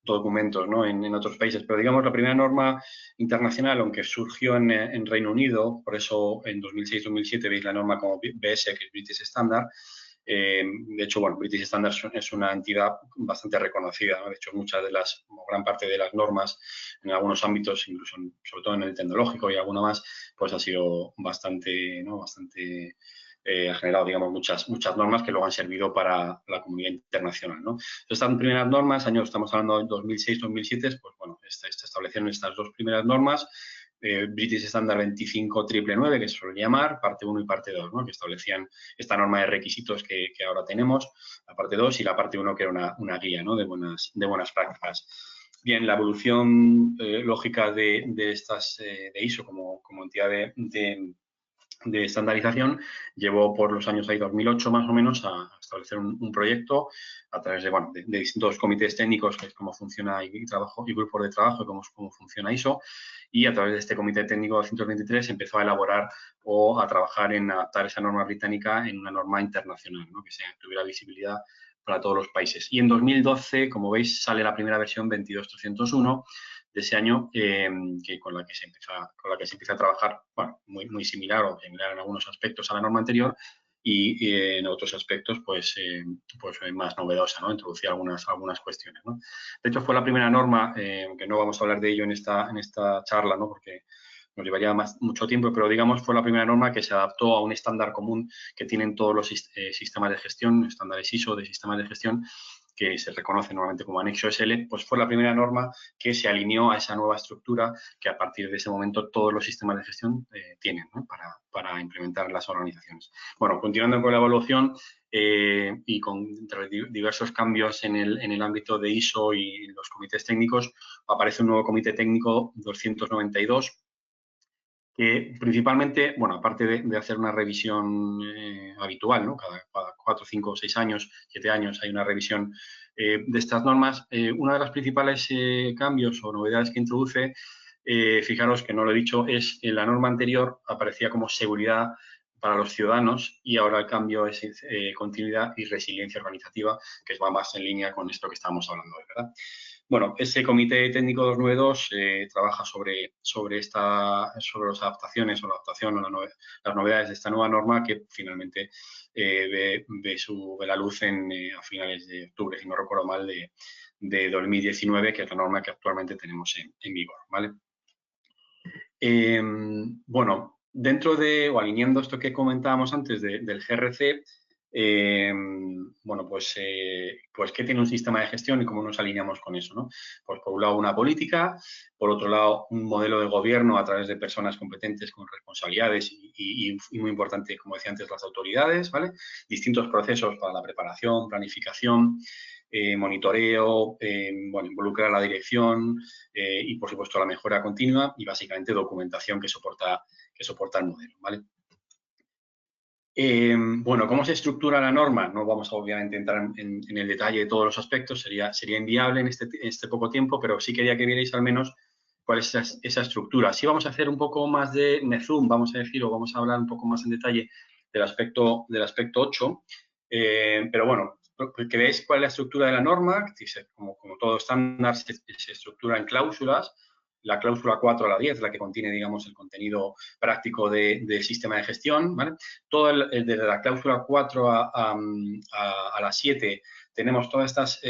documentos, ¿no? en otros países, pero digamos la primera norma internacional, aunque surgió en Reino Unido, por eso en 2006-2007 veis la norma como BS, que es British Standard. De hecho, bueno, British Standard es una entidad bastante reconocida, ¿no? De hecho, gran parte de las normas en algunos ámbitos, incluso sobre todo en el tecnológico y alguno más, pues ha sido bastante, ¿no? Ha generado, digamos, muchas normas que luego han servido para la comunidad internacional, ¿no? Estas primeras normas, estamos hablando de 2006-2007, pues bueno, se establecieron estas 2 primeras normas, British Standard 25999, que se suele llamar, parte 1 y parte 2, ¿no? Que establecían esta norma de requisitos que ahora tenemos, la parte 2 y la parte 1, que era una guía, ¿no? de buenas prácticas. Bien, la evolución lógica de estas de ISO como entidad de estandarización llevó por los años 2008 más o menos a establecer un proyecto a través de distintos comités técnicos, que es cómo funciona y grupos de trabajo y cómo funciona ISO, y a través de este comité técnico 223 empezó a elaborar o a trabajar en adaptar esa norma británica en una norma internacional, ¿no? Que tuviera visibilidad para todos los países. Y en 2012, como veis, sale la primera versión 22301 de ese año, con la que se empieza a trabajar, bueno, muy similar o similar en algunos aspectos a la norma anterior y en otros aspectos, pues más novedosa, ¿no? Introducir algunas cuestiones, ¿no? De hecho, fue la primera norma, que no vamos a hablar de ello en esta charla, ¿no? Porque nos llevaría mucho tiempo, pero digamos fue la primera norma que se adaptó a un estándar común que tienen todos los sistemas de gestión, estándares ISO de sistemas de gestión, que se reconoce normalmente como anexo SL, pues fue la primera norma que se alineó a esa nueva estructura que a partir de ese momento todos los sistemas de gestión tienen, ¿no? para implementar en las organizaciones. Bueno, continuando con la evolución y con diversos cambios en el ámbito de ISO y los comités técnicos, aparece un nuevo comité técnico 292, que principalmente, bueno, aparte de hacer una revisión habitual, ¿no? Cada 4, 5, 6 años, 7 años hay una revisión de estas normas, una de las principales cambios o novedades que introduce, fijaros que no lo he dicho, es que la norma anterior aparecía como seguridad para los ciudadanos y ahora el cambio es continuidad y resiliencia organizativa, que va más en línea con esto que estábamos hablando hoy, ¿verdad? Bueno, ese Comité Técnico 292 trabaja sobre las adaptaciones o la adaptación o las novedades de esta nueva norma que finalmente ve la luz a finales de octubre, si no recuerdo mal, de 2019, que es la norma que actualmente tenemos en vigor, ¿vale? Bueno, dentro o alineando esto que comentábamos antes del GRC, bueno, pues ¿qué tiene un sistema de gestión y cómo nos alineamos con eso, ¿no? Pues por un lado una política, por otro lado un modelo de gobierno a través de personas competentes con responsabilidades y muy importante, como decía antes, las autoridades, ¿vale? Distintos procesos para la preparación, planificación, monitoreo, bueno, involucrar a la dirección y, por supuesto, la mejora continua y, básicamente, documentación que soporta el modelo, ¿vale? Bueno, ¿cómo se estructura la norma? No vamos a, obviamente, entrar en el detalle de todos los aspectos, sería inviable en este poco tiempo, pero sí quería que vierais al menos cuál es esa estructura. Sí vamos a hacer un poco más de zoom, vamos a decir, o vamos a hablar un poco más en detalle del aspecto 8, pero bueno, que veáis cuál es la estructura de la norma, como todo estándar se estructura en cláusulas. La cláusula 4 a la 10, la que contiene, digamos, el contenido práctico del sistema de gestión, ¿vale? Todo desde la cláusula 4 a la 7 tenemos todos estos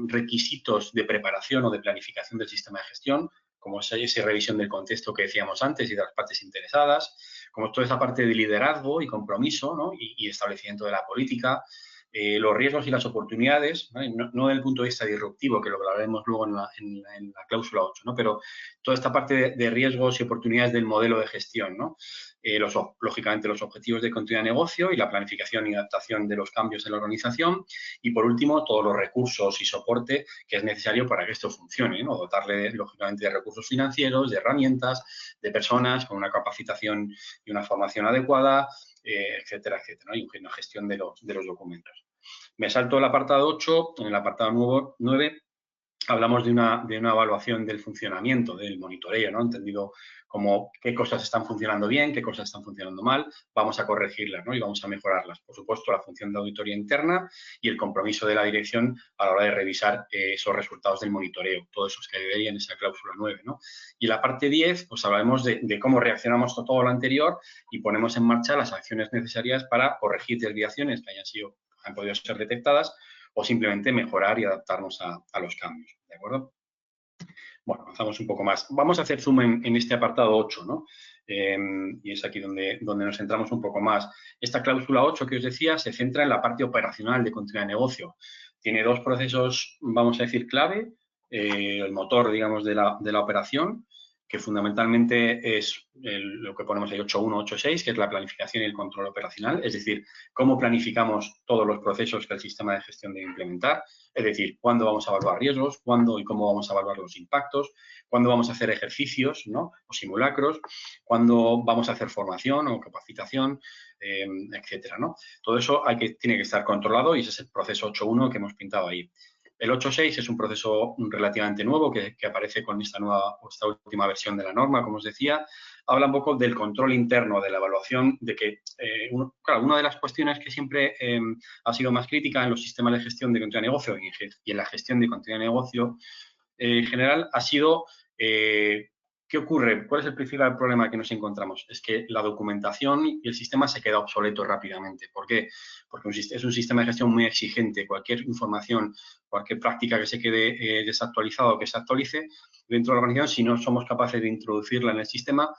requisitos de preparación o de planificación del sistema de gestión, como esa revisión del contexto que decíamos antes y de las partes interesadas, como toda esa parte de liderazgo y compromiso, ¿no? y establecimiento de la política, los riesgos y las oportunidades, ¿vale? No desde el punto de vista disruptivo, que lo hablaremos luego en la cláusula 8, ¿no? Pero toda esta parte de riesgos y oportunidades del modelo de gestión, ¿no? Lógicamente, los objetivos de continuidad de negocio y la planificación y adaptación de los cambios en la organización. Y, por último, todos los recursos y soporte que es necesario para que esto funcione, ¿no? Dotarle, lógicamente, de recursos financieros, de herramientas, de personas con una capacitación y una formación adecuada, etcétera, etcétera, ¿no? Y una gestión de los documentos. Me salto el apartado 8, en el apartado 9 hablamos de una evaluación del funcionamiento, del monitoreo, ¿no? Entendido como qué cosas están funcionando bien, qué cosas están funcionando mal, vamos a corregirlas, ¿no? Y vamos a mejorarlas. Por supuesto, la función de auditoría interna y el compromiso de la dirección a la hora de revisar esos resultados del monitoreo. Todo eso es que debería en esa cláusula 9, ¿no? Y en la parte 10, pues hablaremos de cómo reaccionamos a todo lo anterior y ponemos en marcha las acciones necesarias para corregir desviaciones que han podido ser detectadas o simplemente mejorar y adaptarnos a los cambios, ¿de acuerdo? Bueno, avanzamos un poco más. Vamos a hacer zoom en este apartado 8, ¿no? Y es aquí donde nos centramos un poco más. Esta cláusula 8 que os decía se centra en la parte operacional de continuidad de negocio. Tiene dos procesos, vamos a decir, clave. El motor, digamos, de la operación, que fundamentalmente es lo que ponemos ahí 8.1, 8.6, que es la planificación y el control operacional, es decir, cómo planificamos todos los procesos que el sistema de gestión debe implementar, es decir, cuándo vamos a evaluar riesgos, cuándo y cómo vamos a evaluar los impactos, cuándo vamos a hacer ejercicios, ¿no? O simulacros, cuándo vamos a hacer formación o capacitación, etcétera, ¿no? Todo eso tiene que estar controlado y ese es el proceso 8.1 que hemos pintado ahí. El 8.6 es un proceso relativamente nuevo que aparece con esta última versión de la norma, como os decía. Habla un poco del control interno, de la evaluación, de que, claro, una de las cuestiones que siempre ha sido más crítica en los sistemas de gestión de continuidad de negocio y en la gestión de continuidad de negocio en general ha sido ¿qué ocurre? ¿Cuál es el principal problema que nos encontramos? Es que la documentación y el sistema se queda obsoleto rápidamente. ¿Por qué? Porque es un sistema de gestión muy exigente. Cualquier información, cualquier práctica que se quede desactualizada o que se actualice dentro de la organización, si no somos capaces de introducirla en el sistema,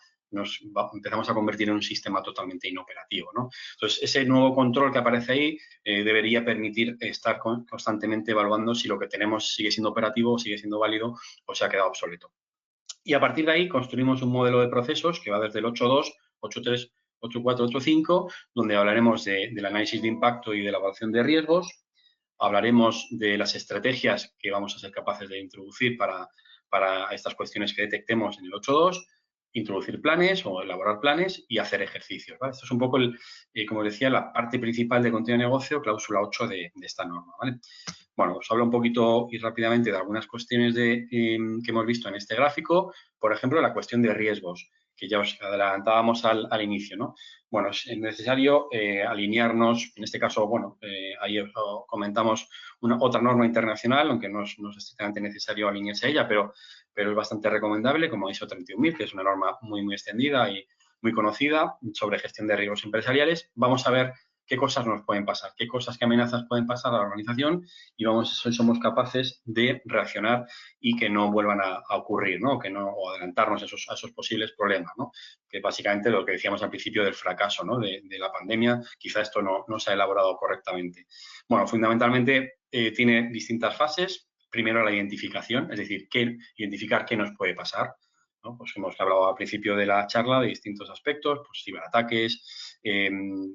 empezamos a convertir en un sistema totalmente inoperativo, ¿no? Entonces, ese nuevo control que aparece ahí debería permitir estar constantemente evaluando si lo que tenemos sigue siendo operativo, sigue siendo válido o se ha quedado obsoleto. Y a partir de ahí construimos un modelo de procesos que va desde el 8.2, 8.3, 8.4, 8.5, donde hablaremos del análisis de impacto y de la evaluación de riesgos. Hablaremos de las estrategias que vamos a ser capaces de introducir para estas cuestiones que detectemos en el 8.2, introducir planes o elaborar planes y hacer ejercicios, ¿vale? Esto es un poco, como decía, la parte principal de continuidad de negocio, cláusula 8 de esta norma, ¿vale? Bueno, os hablo un poquito y rápidamente de algunas cuestiones que hemos visto en este gráfico. Por ejemplo, la cuestión de riesgos, que ya os adelantábamos al inicio, ¿no? Bueno, es necesario alinearnos, en este caso, bueno, ahí os comentamos otra norma internacional, aunque no es estrictamente necesario alinearse a ella, pero es bastante recomendable, como ISO 31000, que es una norma muy, muy extendida y muy conocida sobre gestión de riesgos empresariales. Vamos a ver qué cosas nos pueden pasar, qué cosas, qué amenazas pueden pasar a la organización y somos capaces de reaccionar y que no vuelvan a ocurrir, ¿no? O adelantarnos a esos posibles problemas, ¿no? Que básicamente lo que decíamos al principio del fracaso, ¿no? De la pandemia, quizá esto no se ha elaborado correctamente. Bueno, fundamentalmente tiene distintas fases. Primero la identificación, es decir, identificar qué nos puede pasar, ¿no? Pues hemos hablado al principio de la charla de distintos aspectos, pues ciberataques,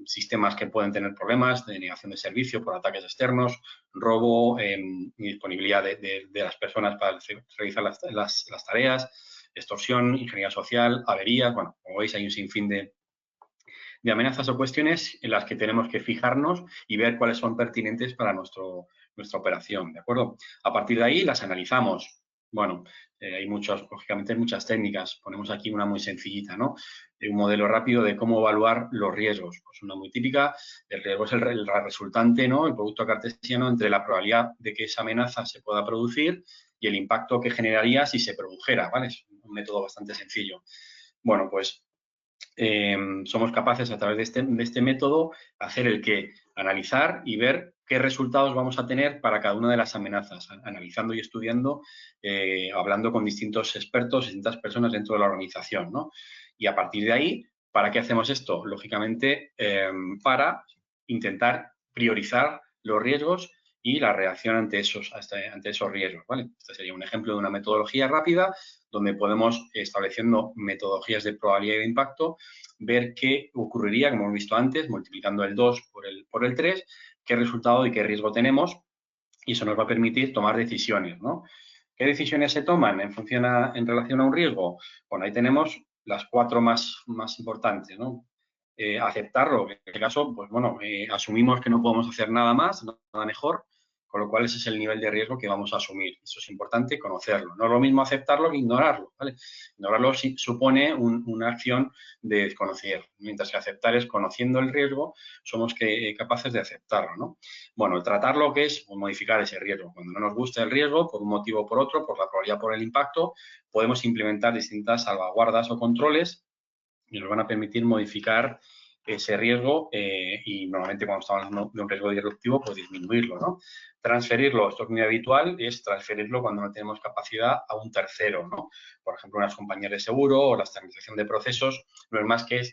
sistemas que pueden tener problemas de negación de servicio por ataques externos, robo, indisponibilidad de las personas para realizar las tareas, extorsión, ingeniería social, averías. Bueno, como veis, hay un sinfín de amenazas o cuestiones en las que tenemos que fijarnos y ver cuáles son pertinentes para nuestra operación, ¿de acuerdo? A partir de ahí las analizamos. Bueno, hay lógicamente muchas técnicas. Ponemos aquí una muy sencillita, ¿no? Un modelo rápido de cómo evaluar los riesgos. Pues una muy típica, el riesgo es el resultante, ¿no? El producto cartesiano entre la probabilidad de que esa amenaza se pueda producir y el impacto que generaría si se produjera, ¿vale? Es un método bastante sencillo. Bueno, pues somos capaces a través de este método hacer analizar y ver qué resultados vamos a tener para cada una de las amenazas, analizando y estudiando, hablando con distintos expertos, distintas personas dentro de la organización, ¿no? Y a partir de ahí, ¿para qué hacemos esto? Lógicamente, para intentar priorizar los riesgos y la reacción ante esos riesgos, ¿vale? Este sería un ejemplo de una metodología rápida donde podemos, estableciendo metodologías de probabilidad y de impacto, ver qué ocurriría, como hemos visto antes, multiplicando el 2 por el 3, qué resultado y qué riesgo tenemos, y eso nos va a permitir tomar decisiones, ¿no? ¿Qué decisiones se toman en relación a un riesgo? Bueno, ahí tenemos las 4 más importantes, ¿no? Aceptarlo, en este caso, pues bueno, asumimos que no podemos hacer nada más, nada mejor, con lo cual ese es el nivel de riesgo que vamos a asumir. Eso es importante conocerlo. No es lo mismo aceptarlo que ignorarlo, ¿vale? Ignorarlo supone una acción de desconocer, mientras que aceptar es conociendo el riesgo, somos capaces de aceptarlo, ¿no? Bueno, tratarlo, que es modificar ese riesgo. Cuando no nos gusta el riesgo, por un motivo o por otro, por la probabilidad, por el impacto, podemos implementar distintas salvaguardas o controles y nos van a permitir modificar ese riesgo y normalmente cuando estamos hablando de un riesgo disruptivo, pues disminuirlo, ¿no? Transferirlo, esto es muy habitual, es transferirlo cuando no tenemos capacidad a un tercero, ¿no? Por ejemplo, unas compañías de seguro o la estandarización de procesos, no es más que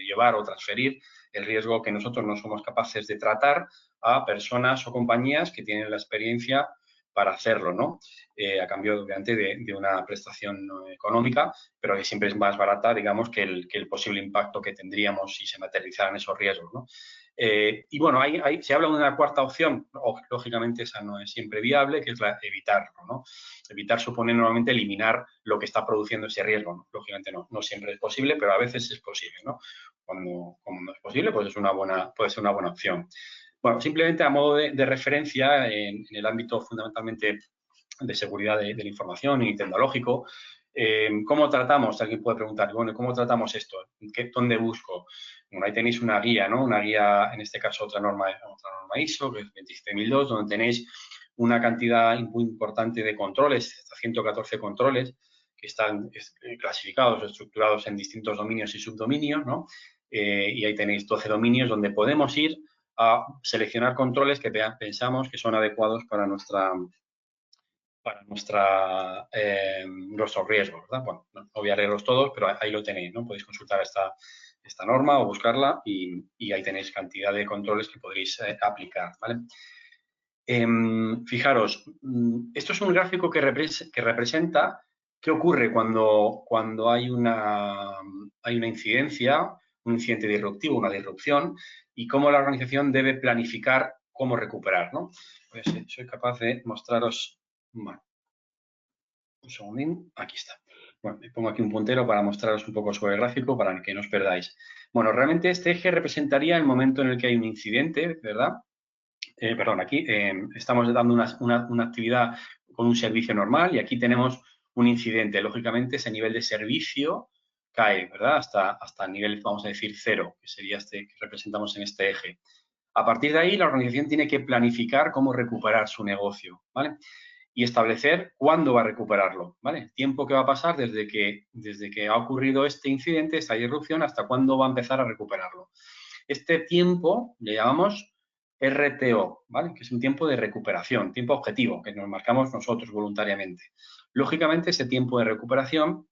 llevar o transferir el riesgo que nosotros no somos capaces de tratar a personas o compañías que tienen la experiencia para hacerlo, ¿no? A cambio, obviamente, de una prestación económica, pero que siempre es más barata, digamos, que el posible impacto que tendríamos si se materializaran esos riesgos, ¿no? Y bueno, se habla de una cuarta opción, lógicamente esa no es siempre viable, que es evitarlo, ¿no? Evitar supone normalmente eliminar lo que está produciendo ese riesgo, ¿no? Lógicamente no siempre es posible, pero a veces es posible, ¿no? Como no es posible, pues puede ser una buena opción. Bueno, simplemente a modo de referencia, en el ámbito fundamentalmente de seguridad de la información y tecnológico, ¿cómo tratamos? Alguien puede preguntar, bueno, ¿cómo tratamos esto? ¿Dónde busco? Bueno, ahí tenéis una guía, ¿no? Una guía, en este caso, otra norma ISO, que es 27002, donde tenéis una cantidad muy importante de controles, hasta 114 controles, que están clasificados o estructurados en distintos dominios y subdominios, ¿no? Y ahí tenéis 12 dominios donde podemos ir a seleccionar controles que pensamos que son adecuados para nuestros riesgos, ¿verdad? Bueno, no voy a leerlos todos, pero ahí lo tenéis, ¿no? Podéis consultar esta norma o buscarla y ahí tenéis cantidad de controles que podréis aplicar, ¿vale? Fijaros, esto es un gráfico que representa qué ocurre cuando hay una incidencia, un incidente disruptivo, una disrupción, y cómo la organización debe planificar cómo recuperar, ¿no? Pues soy capaz de mostraros, bueno, un segundín, aquí está. Bueno, me pongo aquí un puntero para mostraros un poco sobre el gráfico para que no os perdáis. Bueno, realmente este eje representaría el momento en el que hay un incidente, ¿verdad? Perdón, aquí estamos dando una actividad con un servicio normal y aquí tenemos un incidente. Lógicamente, ese nivel de servicio cae, ¿verdad? Hasta el nivel, vamos a decir, cero, que sería este que representamos en este eje. A partir de ahí, la organización tiene que planificar cómo recuperar su negocio, ¿vale? Y establecer cuándo va a recuperarlo, ¿vale? El tiempo que va a pasar desde que ha ocurrido este incidente, esta disrupción, hasta cuándo va a empezar a recuperarlo. Este tiempo le llamamos RTO, ¿vale? Que es un tiempo de recuperación, tiempo objetivo, que nos marcamos nosotros voluntariamente. Lógicamente, ese tiempo de recuperación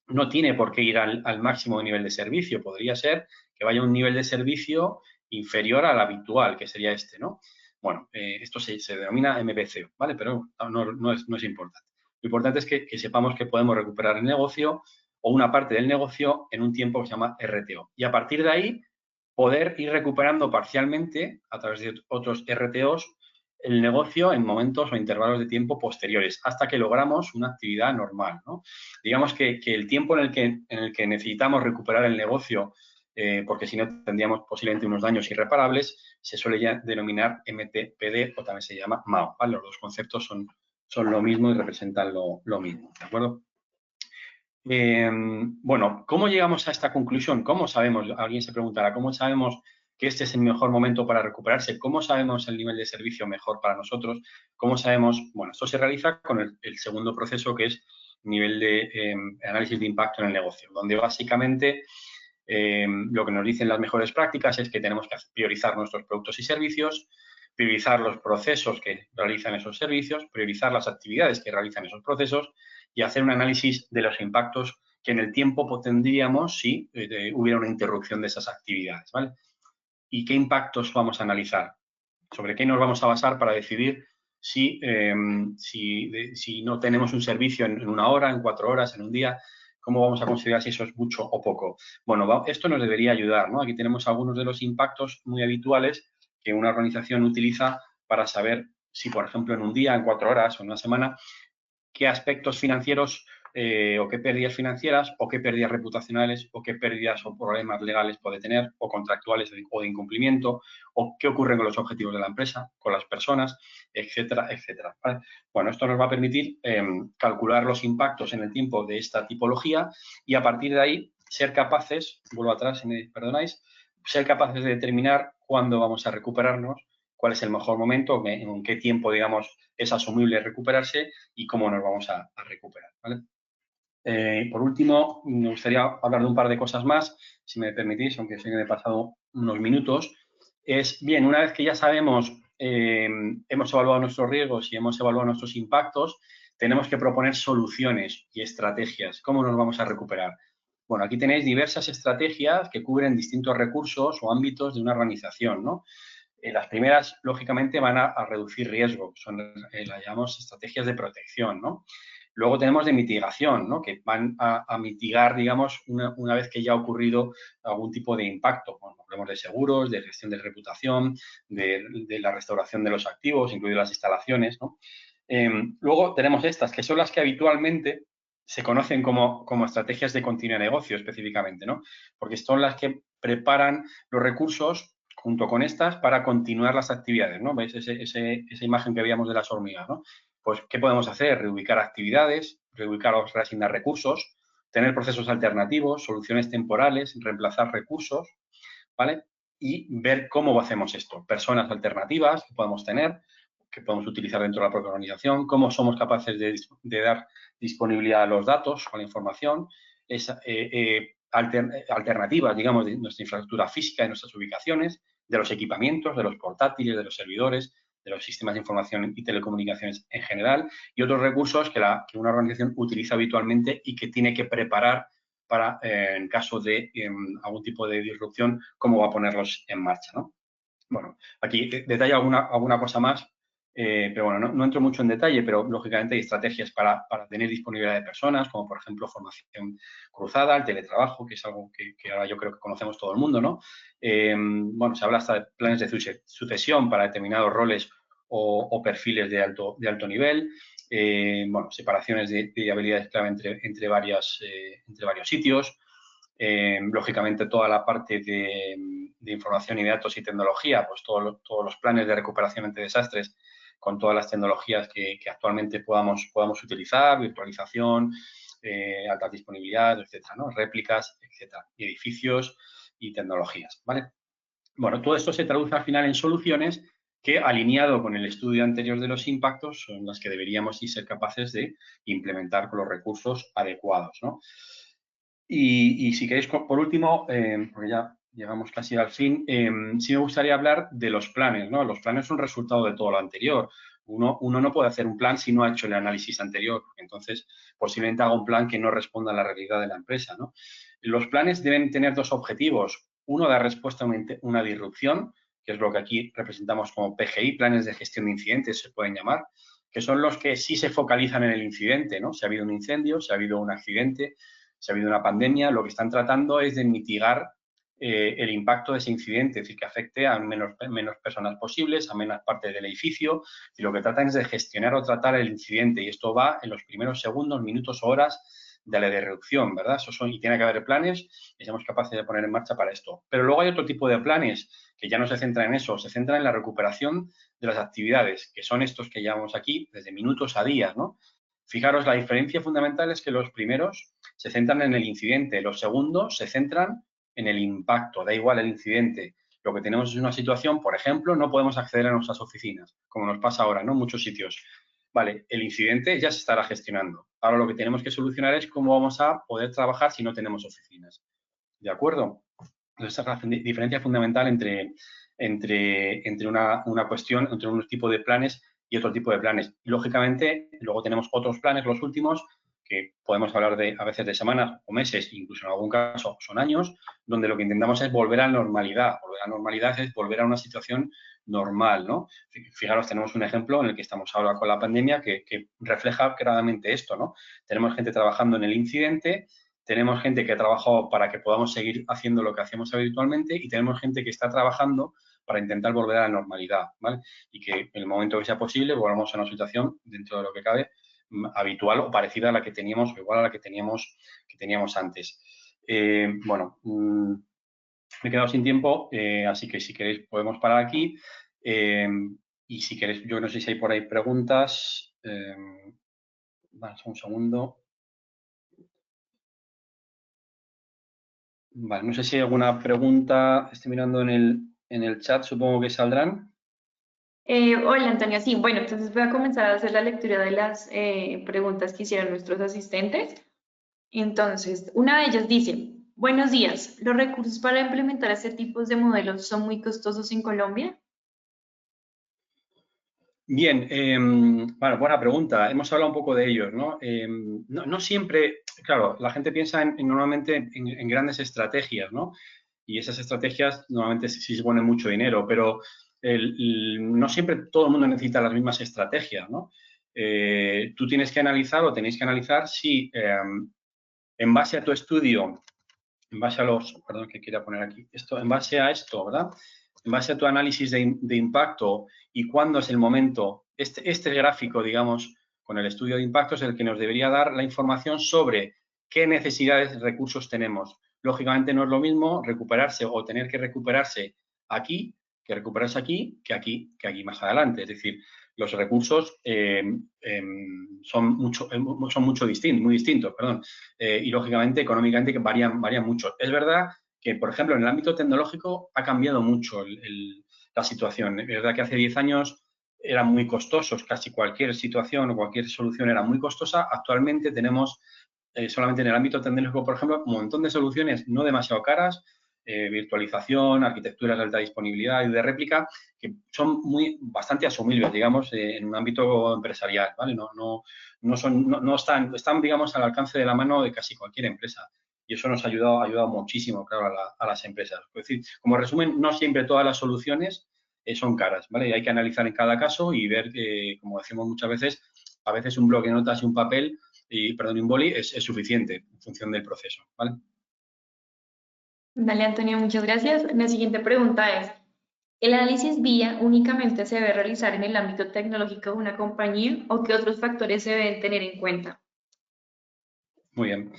no tiene por qué ir al máximo nivel de servicio. Podría ser que vaya a un nivel de servicio inferior al habitual, que sería este, ¿no? Bueno, esto se denomina MPC, ¿vale? Pero no es importante. Lo importante es que sepamos que podemos recuperar el negocio o una parte del negocio en un tiempo que se llama RTO. Y a partir de ahí, poder ir recuperando parcialmente, a través de otros RTOs, el negocio en momentos o intervalos de tiempo posteriores, hasta que logramos una actividad normal, ¿no? Digamos que el tiempo en el que necesitamos recuperar el negocio, porque si no tendríamos posiblemente unos daños irreparables, se suele ya denominar MTPD o también se llama MAO, ¿vale? Los dos conceptos son lo mismo y representan lo mismo, ¿de acuerdo? Bueno, ¿cómo llegamos a esta conclusión? ¿Cómo sabemos? Alguien se preguntará, ¿cómo sabemos que este es el mejor momento para recuperarse? ¿Cómo sabemos el nivel de servicio mejor para nosotros? ¿Cómo sabemos? Bueno, esto se realiza con el segundo proceso, que es nivel de análisis de impacto en el negocio, donde básicamente lo que nos dicen las mejores prácticas es que tenemos que priorizar nuestros productos y servicios, priorizar los procesos que realizan esos servicios, priorizar las actividades que realizan esos procesos y hacer un análisis de los impactos que en el tiempo tendríamos si hubiera una interrupción de esas actividades, ¿vale? ¿Y qué impactos vamos a analizar? ¿Sobre qué nos vamos a basar para decidir si no tenemos un servicio en una hora, en 4 horas, en un día? ¿Cómo vamos a considerar si eso es mucho o poco? Bueno, esto nos debería ayudar, ¿no? Aquí tenemos algunos de los impactos muy habituales que una organización utiliza para saber si, por ejemplo, en un día, en 4 horas o en una semana, qué aspectos financieros o qué pérdidas financieras o qué pérdidas reputacionales o qué pérdidas o problemas legales puede tener o contractuales o de incumplimiento o qué ocurre con los objetivos de la empresa, con las personas, etcétera, etcétera. ¿Vale? Bueno, esto nos va a permitir calcular los impactos en el tiempo de esta tipología y a partir de ahí ser capaces, vuelvo atrás si me perdonáis, ser capaces de determinar cuándo vamos a recuperarnos, cuál es el mejor momento, en qué tiempo, digamos, es asumible recuperarse y cómo nos vamos a recuperar, ¿vale? Por último, me gustaría hablar de un par de cosas más, si me permitís, aunque sé que me he pasado unos minutos. Es bien, una vez que ya sabemos, hemos evaluado nuestros riesgos y hemos evaluado nuestros impactos, tenemos que proponer soluciones y estrategias. ¿Cómo nos vamos a recuperar? Bueno, aquí tenéis diversas estrategias que cubren distintos recursos o ámbitos de una organización, ¿no? Las primeras, lógicamente, van a reducir riesgo, son las llamamos estrategias de protección, ¿no? Luego tenemos de mitigación, ¿no? Que van a mitigar, digamos, una vez que ya ha ocurrido algún tipo de impacto. Bueno, hablamos de seguros, de gestión de reputación, de la restauración de los activos, incluidas las instalaciones, ¿no? Luego tenemos estas, que son las que habitualmente se conocen como estrategias de continuidad de negocio específicamente, ¿no? Porque son las que preparan los recursos junto con estas para continuar las actividades, ¿no? ¿Veis esa imagen que veíamos de las hormigas, ¿no? Pues, ¿qué podemos hacer? Reubicar actividades, reubicar o reasignar recursos, tener procesos alternativos, soluciones temporales, reemplazar recursos, ¿vale? Y ver cómo hacemos esto. Personas alternativas que podemos tener, que podemos utilizar dentro de la propia organización, cómo somos capaces de dar disponibilidad a los datos o a la información, alternativas, digamos, de nuestra infraestructura física, de nuestras ubicaciones, de los equipamientos, de los portátiles, de los servidores, de los sistemas de información y telecomunicaciones en general, y otros recursos que una organización utiliza habitualmente y que tiene que preparar para, en caso de algún tipo de disrupción, cómo va a ponerlos en marcha, ¿no? Bueno, aquí detallo alguna cosa más, pero bueno, no entro mucho en detalle, pero lógicamente hay estrategias para tener disponibilidad de personas, como por ejemplo formación cruzada, el teletrabajo, que es algo que ahora yo creo que conocemos todo el mundo, ¿no? Bueno, se habla hasta de planes de sucesión para determinados roles o perfiles de alto nivel, bueno, separaciones de habilidades clave entre varios sitios. Lógicamente, toda la parte de información y datos y tecnología, pues todos los planes de recuperación ante desastres con todas las tecnologías que actualmente podamos utilizar, virtualización, alta disponibilidad, etcétera, ¿no? Réplicas, etcétera, y edificios y tecnologías, ¿vale? Bueno, todo esto se traduce al final en soluciones que, alineado con el estudio anterior de los impactos, son las que deberíamos ser capaces de implementar con los recursos adecuados, ¿no? Y si queréis, por último, porque ya llegamos casi al fin, sí me gustaría hablar de los planes, ¿no? Los planes son resultado de todo lo anterior. Uno no puede hacer un plan si no ha hecho el análisis anterior. Entonces, posiblemente haga un plan que no responda a la realidad de la empresa, ¿no? Los planes deben tener dos objetivos. Uno, dar respuesta a una disrupción, que es lo que aquí representamos como PGI, planes de gestión de incidentes, se pueden llamar, que son los que sí se focalizan en el incidente, ¿no? Si ha habido un incendio, si ha habido un accidente, si ha habido una pandemia, lo que están tratando es de mitigar el impacto de ese incidente, es decir, que afecte a menos personas posibles, a menos parte del edificio, y lo que tratan es de gestionar o tratar el incidente, y esto va en los primeros segundos, minutos o horas de la disrupción, ¿verdad? Y tiene que haber planes y seamos capaces de poner en marcha para esto. Pero luego hay otro tipo de planes que ya no se centran en eso, se centran en la recuperación de las actividades, que son estos que llamamos aquí desde minutos a días, ¿no? Fijaros, la diferencia fundamental es que los primeros se centran en el incidente, los segundos se centran en el impacto, da igual el incidente. Lo que tenemos es una situación, por ejemplo, no podemos acceder a nuestras oficinas, como nos pasa ahora, ¿no? En muchos sitios. Vale, el incidente ya se estará gestionando. Ahora lo que tenemos que solucionar es cómo vamos a poder trabajar si no tenemos oficinas. ¿De acuerdo? Entonces, esa es la diferencia fundamental entre una cuestión, entre un tipo de planes y otro tipo de planes. Y, lógicamente, luego tenemos otros planes, los últimos, que podemos hablar a veces de semanas o meses, incluso en algún caso son años, donde lo que intentamos es volver a la normalidad. Volver a la normalidad es volver a una situación normal, ¿no? Fijaros, tenemos un ejemplo en el que estamos ahora con la pandemia que refleja claramente esto, ¿no? Tenemos gente trabajando en el incidente, tenemos gente que ha trabajado para que podamos seguir haciendo lo que hacemos habitualmente y tenemos gente que está trabajando para intentar volver a la normalidad, ¿vale? Y que en el momento que sea posible volvamos a una situación, dentro de lo que cabe, habitual o parecida a la que teníamos o igual a la que teníamos antes. Bueno, me he quedado sin tiempo, así que si queréis podemos parar aquí. Y si queréis, yo no sé si hay por ahí preguntas. Vamos, un segundo. Vale, no sé si hay alguna pregunta. Estoy mirando en el chat, supongo que saldrán. Hola, Antonio. Sí, bueno, entonces voy a comenzar a hacer la lectura de las preguntas que hicieron nuestros asistentes. Entonces, una de ellas dice, buenos días, ¿los recursos para implementar este tipo de modelos son muy costosos en Colombia? Bien, bueno, buena pregunta. Hemos hablado un poco de ellos, ¿no? No siempre, claro, la gente piensa normalmente en grandes estrategias, ¿no? Y esas estrategias normalmente sí se ponen mucho dinero, pero no siempre todo el mundo necesita las mismas estrategias, ¿no? Tú tienes que analizar o tenéis que analizar si en base a tu estudio, en base a perdón, que quería poner aquí, en base a esto, ¿verdad? En base a tu análisis de impacto y cuándo es el momento, este gráfico, digamos, con el estudio de impacto es el que nos debería dar la información sobre qué necesidades de recursos tenemos. Lógicamente no es lo mismo recuperarse o tener que recuperarse aquí, que recuperarse aquí, que aquí más adelante. Es decir, los recursos son muy distintos, perdón. Y, lógicamente, económicamente varían mucho. Es verdad que, por ejemplo, en el ámbito tecnológico ha cambiado mucho la situación. Es verdad que hace 10 años eran muy costosos, casi cualquier situación o cualquier solución era muy costosa. Actualmente tenemos, solamente en el ámbito tecnológico, por ejemplo, un montón de soluciones no demasiado caras, virtualización, arquitecturas de alta disponibilidad y de réplica, que son bastante asumibles, digamos, en un ámbito empresarial, ¿vale? No están, digamos, al alcance de la mano de casi cualquier empresa. Y eso nos ha ayudado muchísimo, claro, a las empresas. Es decir, como resumen, no siempre todas las soluciones son caras, ¿vale? Y hay que analizar en cada caso y ver que, como decimos muchas veces, a veces un bloque de notas y un papel, un boli es suficiente en función del proceso, ¿vale? Dale, Antonio, muchas gracias. La siguiente pregunta es, ¿el análisis vía únicamente se debe realizar en el ámbito tecnológico de una compañía o qué otros factores se deben tener en cuenta? Muy bien.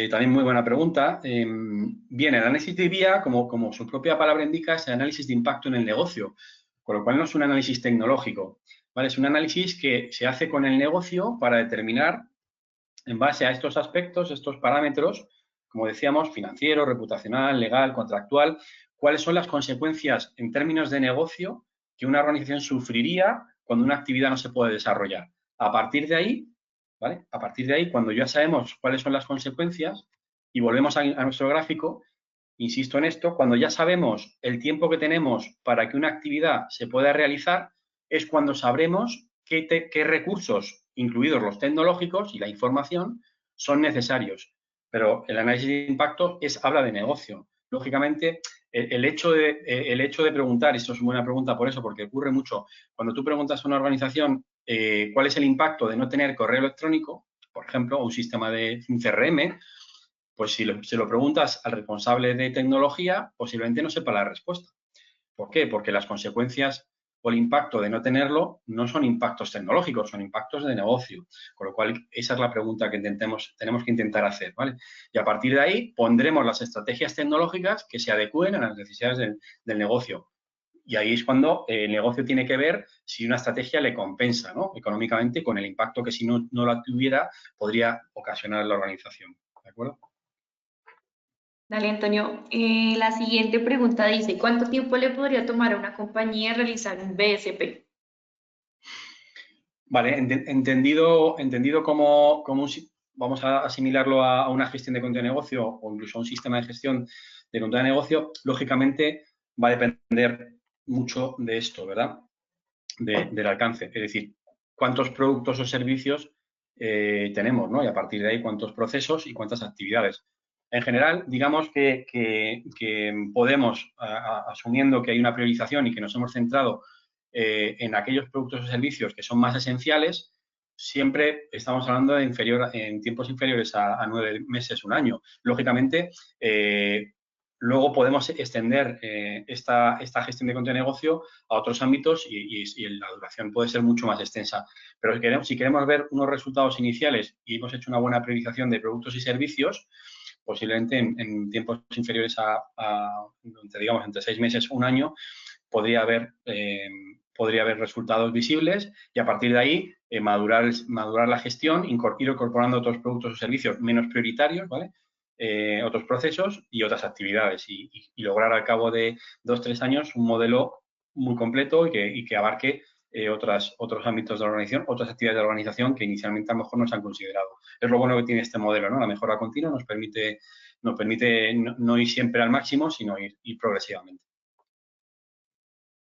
También muy buena pregunta. Bien, el análisis de vía, como su propia palabra indica, es el análisis de impacto en el negocio, con lo cual no es un análisis tecnológico. ¿vale? Es un análisis que se hace con el negocio para determinar, en base a estos aspectos, estos parámetros, como decíamos, financiero, reputacional, legal, contractual, cuáles son las consecuencias en términos de negocio que una organización sufriría cuando una actividad no se puede desarrollar. A partir de ahí, ¿vale? A partir de ahí, cuando ya sabemos cuáles son las consecuencias y volvemos a nuestro gráfico, insisto en esto, cuando ya sabemos el tiempo que tenemos para que una actividad se pueda realizar, es cuando sabremos qué recursos, incluidos los tecnológicos y la información, son necesarios. Pero el análisis de impacto habla de negocio. Lógicamente, el hecho de preguntar, esto es una buena pregunta por eso, porque ocurre mucho, cuando tú preguntas a una organización cuál es el impacto de no tener correo electrónico, por ejemplo, un sistema de un CRM, pues si se lo preguntas al responsable de tecnología, posiblemente no sepa la respuesta. ¿Por qué? Porque las consecuencias o el impacto de no tenerlo no son impactos tecnológicos, son impactos de negocio. Con lo cual, esa es la pregunta que tenemos que intentar hacer, ¿vale? Y a partir de ahí pondremos las estrategias tecnológicas que se adecúen a las necesidades del negocio. Y ahí es cuando el negocio tiene que ver si una estrategia le compensa, ¿no? Económicamente con el impacto que si no la tuviera podría ocasionar la organización. ¿De acuerdo? Dale, Antonio. La siguiente pregunta dice, ¿cuánto tiempo le podría tomar a una compañía realizar un BSP? Vale, entendido como vamos a asimilarlo a una gestión de cuenta de negocio o incluso a un sistema de gestión de cuenta de negocio, lógicamente va a depender mucho de esto, ¿verdad? Del alcance, es decir, cuántos productos o servicios tenemos, ¿no? Y a partir de ahí, cuántos procesos y cuántas actividades. En general, digamos que podemos, asumiendo que hay una priorización y que nos hemos centrado en aquellos productos o servicios que son más esenciales, siempre estamos hablando en tiempos inferiores a 9 meses, un año. Lógicamente, luego podemos extender esta gestión de cuenta de negocio a otros ámbitos y la duración puede ser mucho más extensa. Pero si queremos ver unos resultados iniciales y hemos hecho una buena priorización de productos y servicios, posiblemente en tiempos inferiores digamos, entre 6 meses o un año, podría haber resultados visibles y a partir de ahí madurar la gestión, ir incorporando otros productos o servicios menos prioritarios, ¿vale? Otros procesos y otras actividades y lograr al cabo de 2-3 años un modelo muy completo y que abarque otros ámbitos de la organización, otras actividades de la organización que inicialmente a lo mejor no se han considerado. Es lo bueno que tiene este modelo, ¿no? La mejora continua nos permite no ir siempre al máximo, sino ir progresivamente.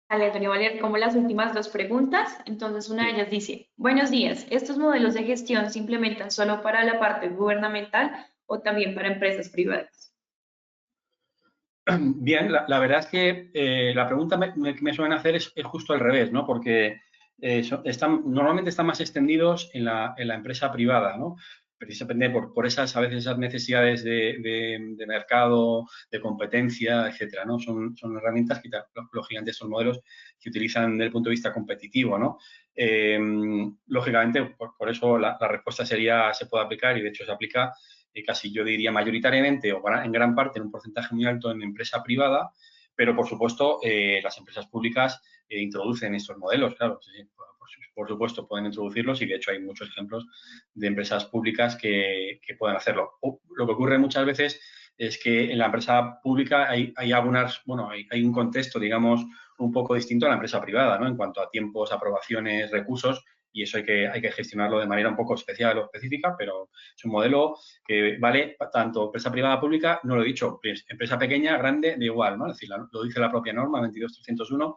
Dale, Antonio, Valer, como las últimas dos preguntas. Entonces, una de Sí. ellas dice, buenos días, ¿estos modelos de gestión se implementan solo para la parte gubernamental o también para empresas privadas? Bien, la verdad es que la pregunta que me suelen hacer es justo al revés, ¿no? Porque normalmente están más extendidos en la empresa privada, ¿no? Precisamente por esas, a veces, esas necesidades de mercado, de competencia, etcétera, ¿no? Son herramientas que, lógicamente, estos modelos se utilizan desde el punto de vista competitivo, ¿no? Lógicamente, por eso la respuesta sería, se puede aplicar y, de hecho, se aplica casi yo diría mayoritariamente o en gran parte en un porcentaje muy alto en empresa privada, pero por supuesto las empresas públicas introducen estos modelos, claro, sí, por supuesto pueden introducirlos y de hecho hay muchos ejemplos de empresas públicas que pueden hacerlo. Lo que ocurre muchas veces es que en la empresa pública hay un contexto, digamos, un poco distinto a la empresa privada, ¿no? En cuanto a tiempos, aprobaciones, recursos, y eso hay que gestionarlo de manera un poco especial o específica, pero es un modelo que vale tanto empresa privada pública, no lo he dicho, empresa pequeña, grande, da igual, ¿no? Es decir, lo dice la propia norma 22301.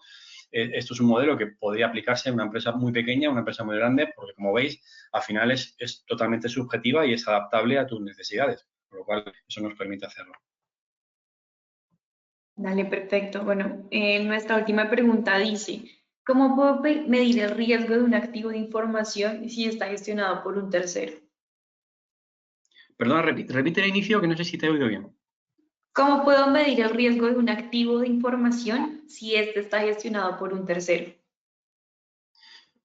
Esto es un modelo que podría aplicarse en una empresa muy pequeña, una empresa muy grande, porque como veis, al final es totalmente subjetiva y es adaptable a tus necesidades, por lo cual eso nos permite hacerlo. Dale, perfecto. Bueno, nuestra última pregunta dice, ¿cómo puedo medir el riesgo de un activo de información si está gestionado por un tercero? Perdona, repite el inicio, que no sé si te he oído bien. ¿Cómo puedo medir el riesgo de un activo de información si este está gestionado por un tercero?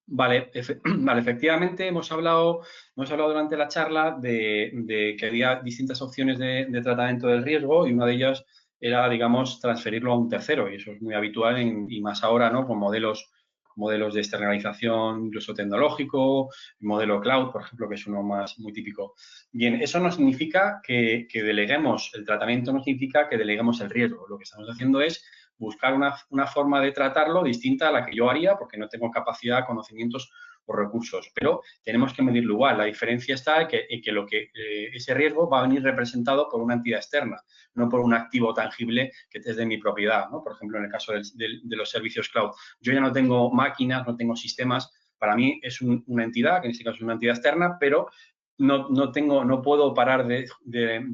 Vale, vale, efectivamente hemos hablado durante la charla de que había distintas opciones de tratamiento del riesgo y una de ellas era, digamos, transferirlo a un tercero y eso es muy habitual y más ahora, ¿no? Con modelos modelos de externalización, incluso tecnológico, el modelo cloud, por ejemplo, que es uno muy típico. Bien, eso no significa que deleguemos el tratamiento, no significa que deleguemos el riesgo. Lo que estamos haciendo es buscar una forma de tratarlo distinta a la que yo haría, porque no tengo capacidad, conocimientos o recursos, pero tenemos que medirlo igual. La diferencia está en que ese riesgo va a venir representado por una entidad externa, no por un activo tangible que es de mi propiedad, ¿no? Por ejemplo, en el caso de los servicios cloud. Yo ya no tengo máquinas, no tengo sistemas. Para mí es una entidad, que en este caso es una entidad externa, pero no puedo parar de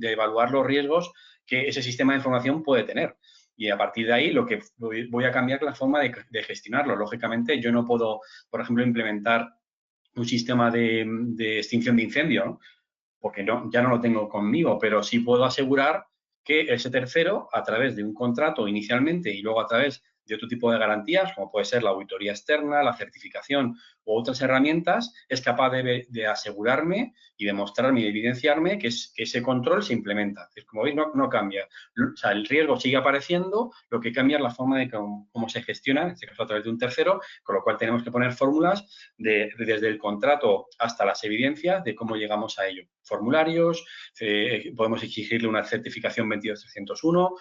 evaluar los riesgos que ese sistema de información puede tener. Y a partir de ahí lo que voy a cambiar la forma de gestionarlo. Lógicamente, yo no puedo, por ejemplo, implementar un sistema de extinción de incendio, ¿no? Porque ya no lo tengo conmigo, pero sí puedo asegurar que ese tercero, a través de un contrato inicialmente y luego a través de otro tipo de garantías, como puede ser la auditoría externa, la certificación u otras herramientas, es capaz de asegurarme y demostrarme y evidenciarme que ese control se implementa. Es decir, como veis, no cambia. O sea, el riesgo sigue apareciendo, lo que cambia es la forma de cómo se gestiona, en este caso a través de un tercero, con lo cual tenemos que poner fórmulas desde el contrato hasta las evidencias de cómo llegamos a ello. Formularios, podemos exigirle una certificación 22301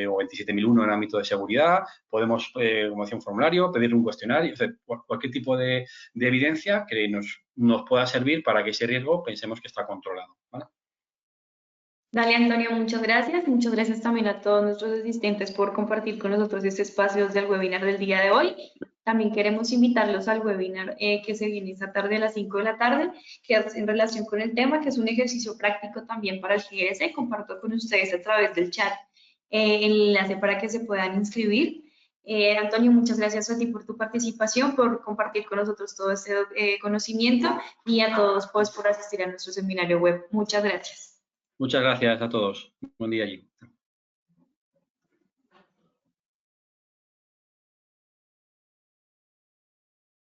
o 27001 en ámbito de seguridad, podemos, como decía, un formulario, pedirle un cuestionario, o sea, cualquier tipo de evidencia que nos pueda servir para que ese riesgo pensemos que está controlado, ¿vale? Dale, Antonio, muchas gracias. Muchas gracias también a todos nuestros asistentes por compartir con nosotros este espacio del webinar del día de hoy. También queremos invitarlos al webinar que se viene esta tarde a las 5 de la tarde, que es en relación con el tema, que es un ejercicio práctico también para el GS. Comparto con ustedes a través del chat el enlace para que se puedan inscribir. Antonio, muchas gracias a ti por tu participación, por compartir con nosotros todo este conocimiento y a todos pues, por asistir a nuestro seminario web. Muchas gracias. Muchas gracias a todos. Buen día allí.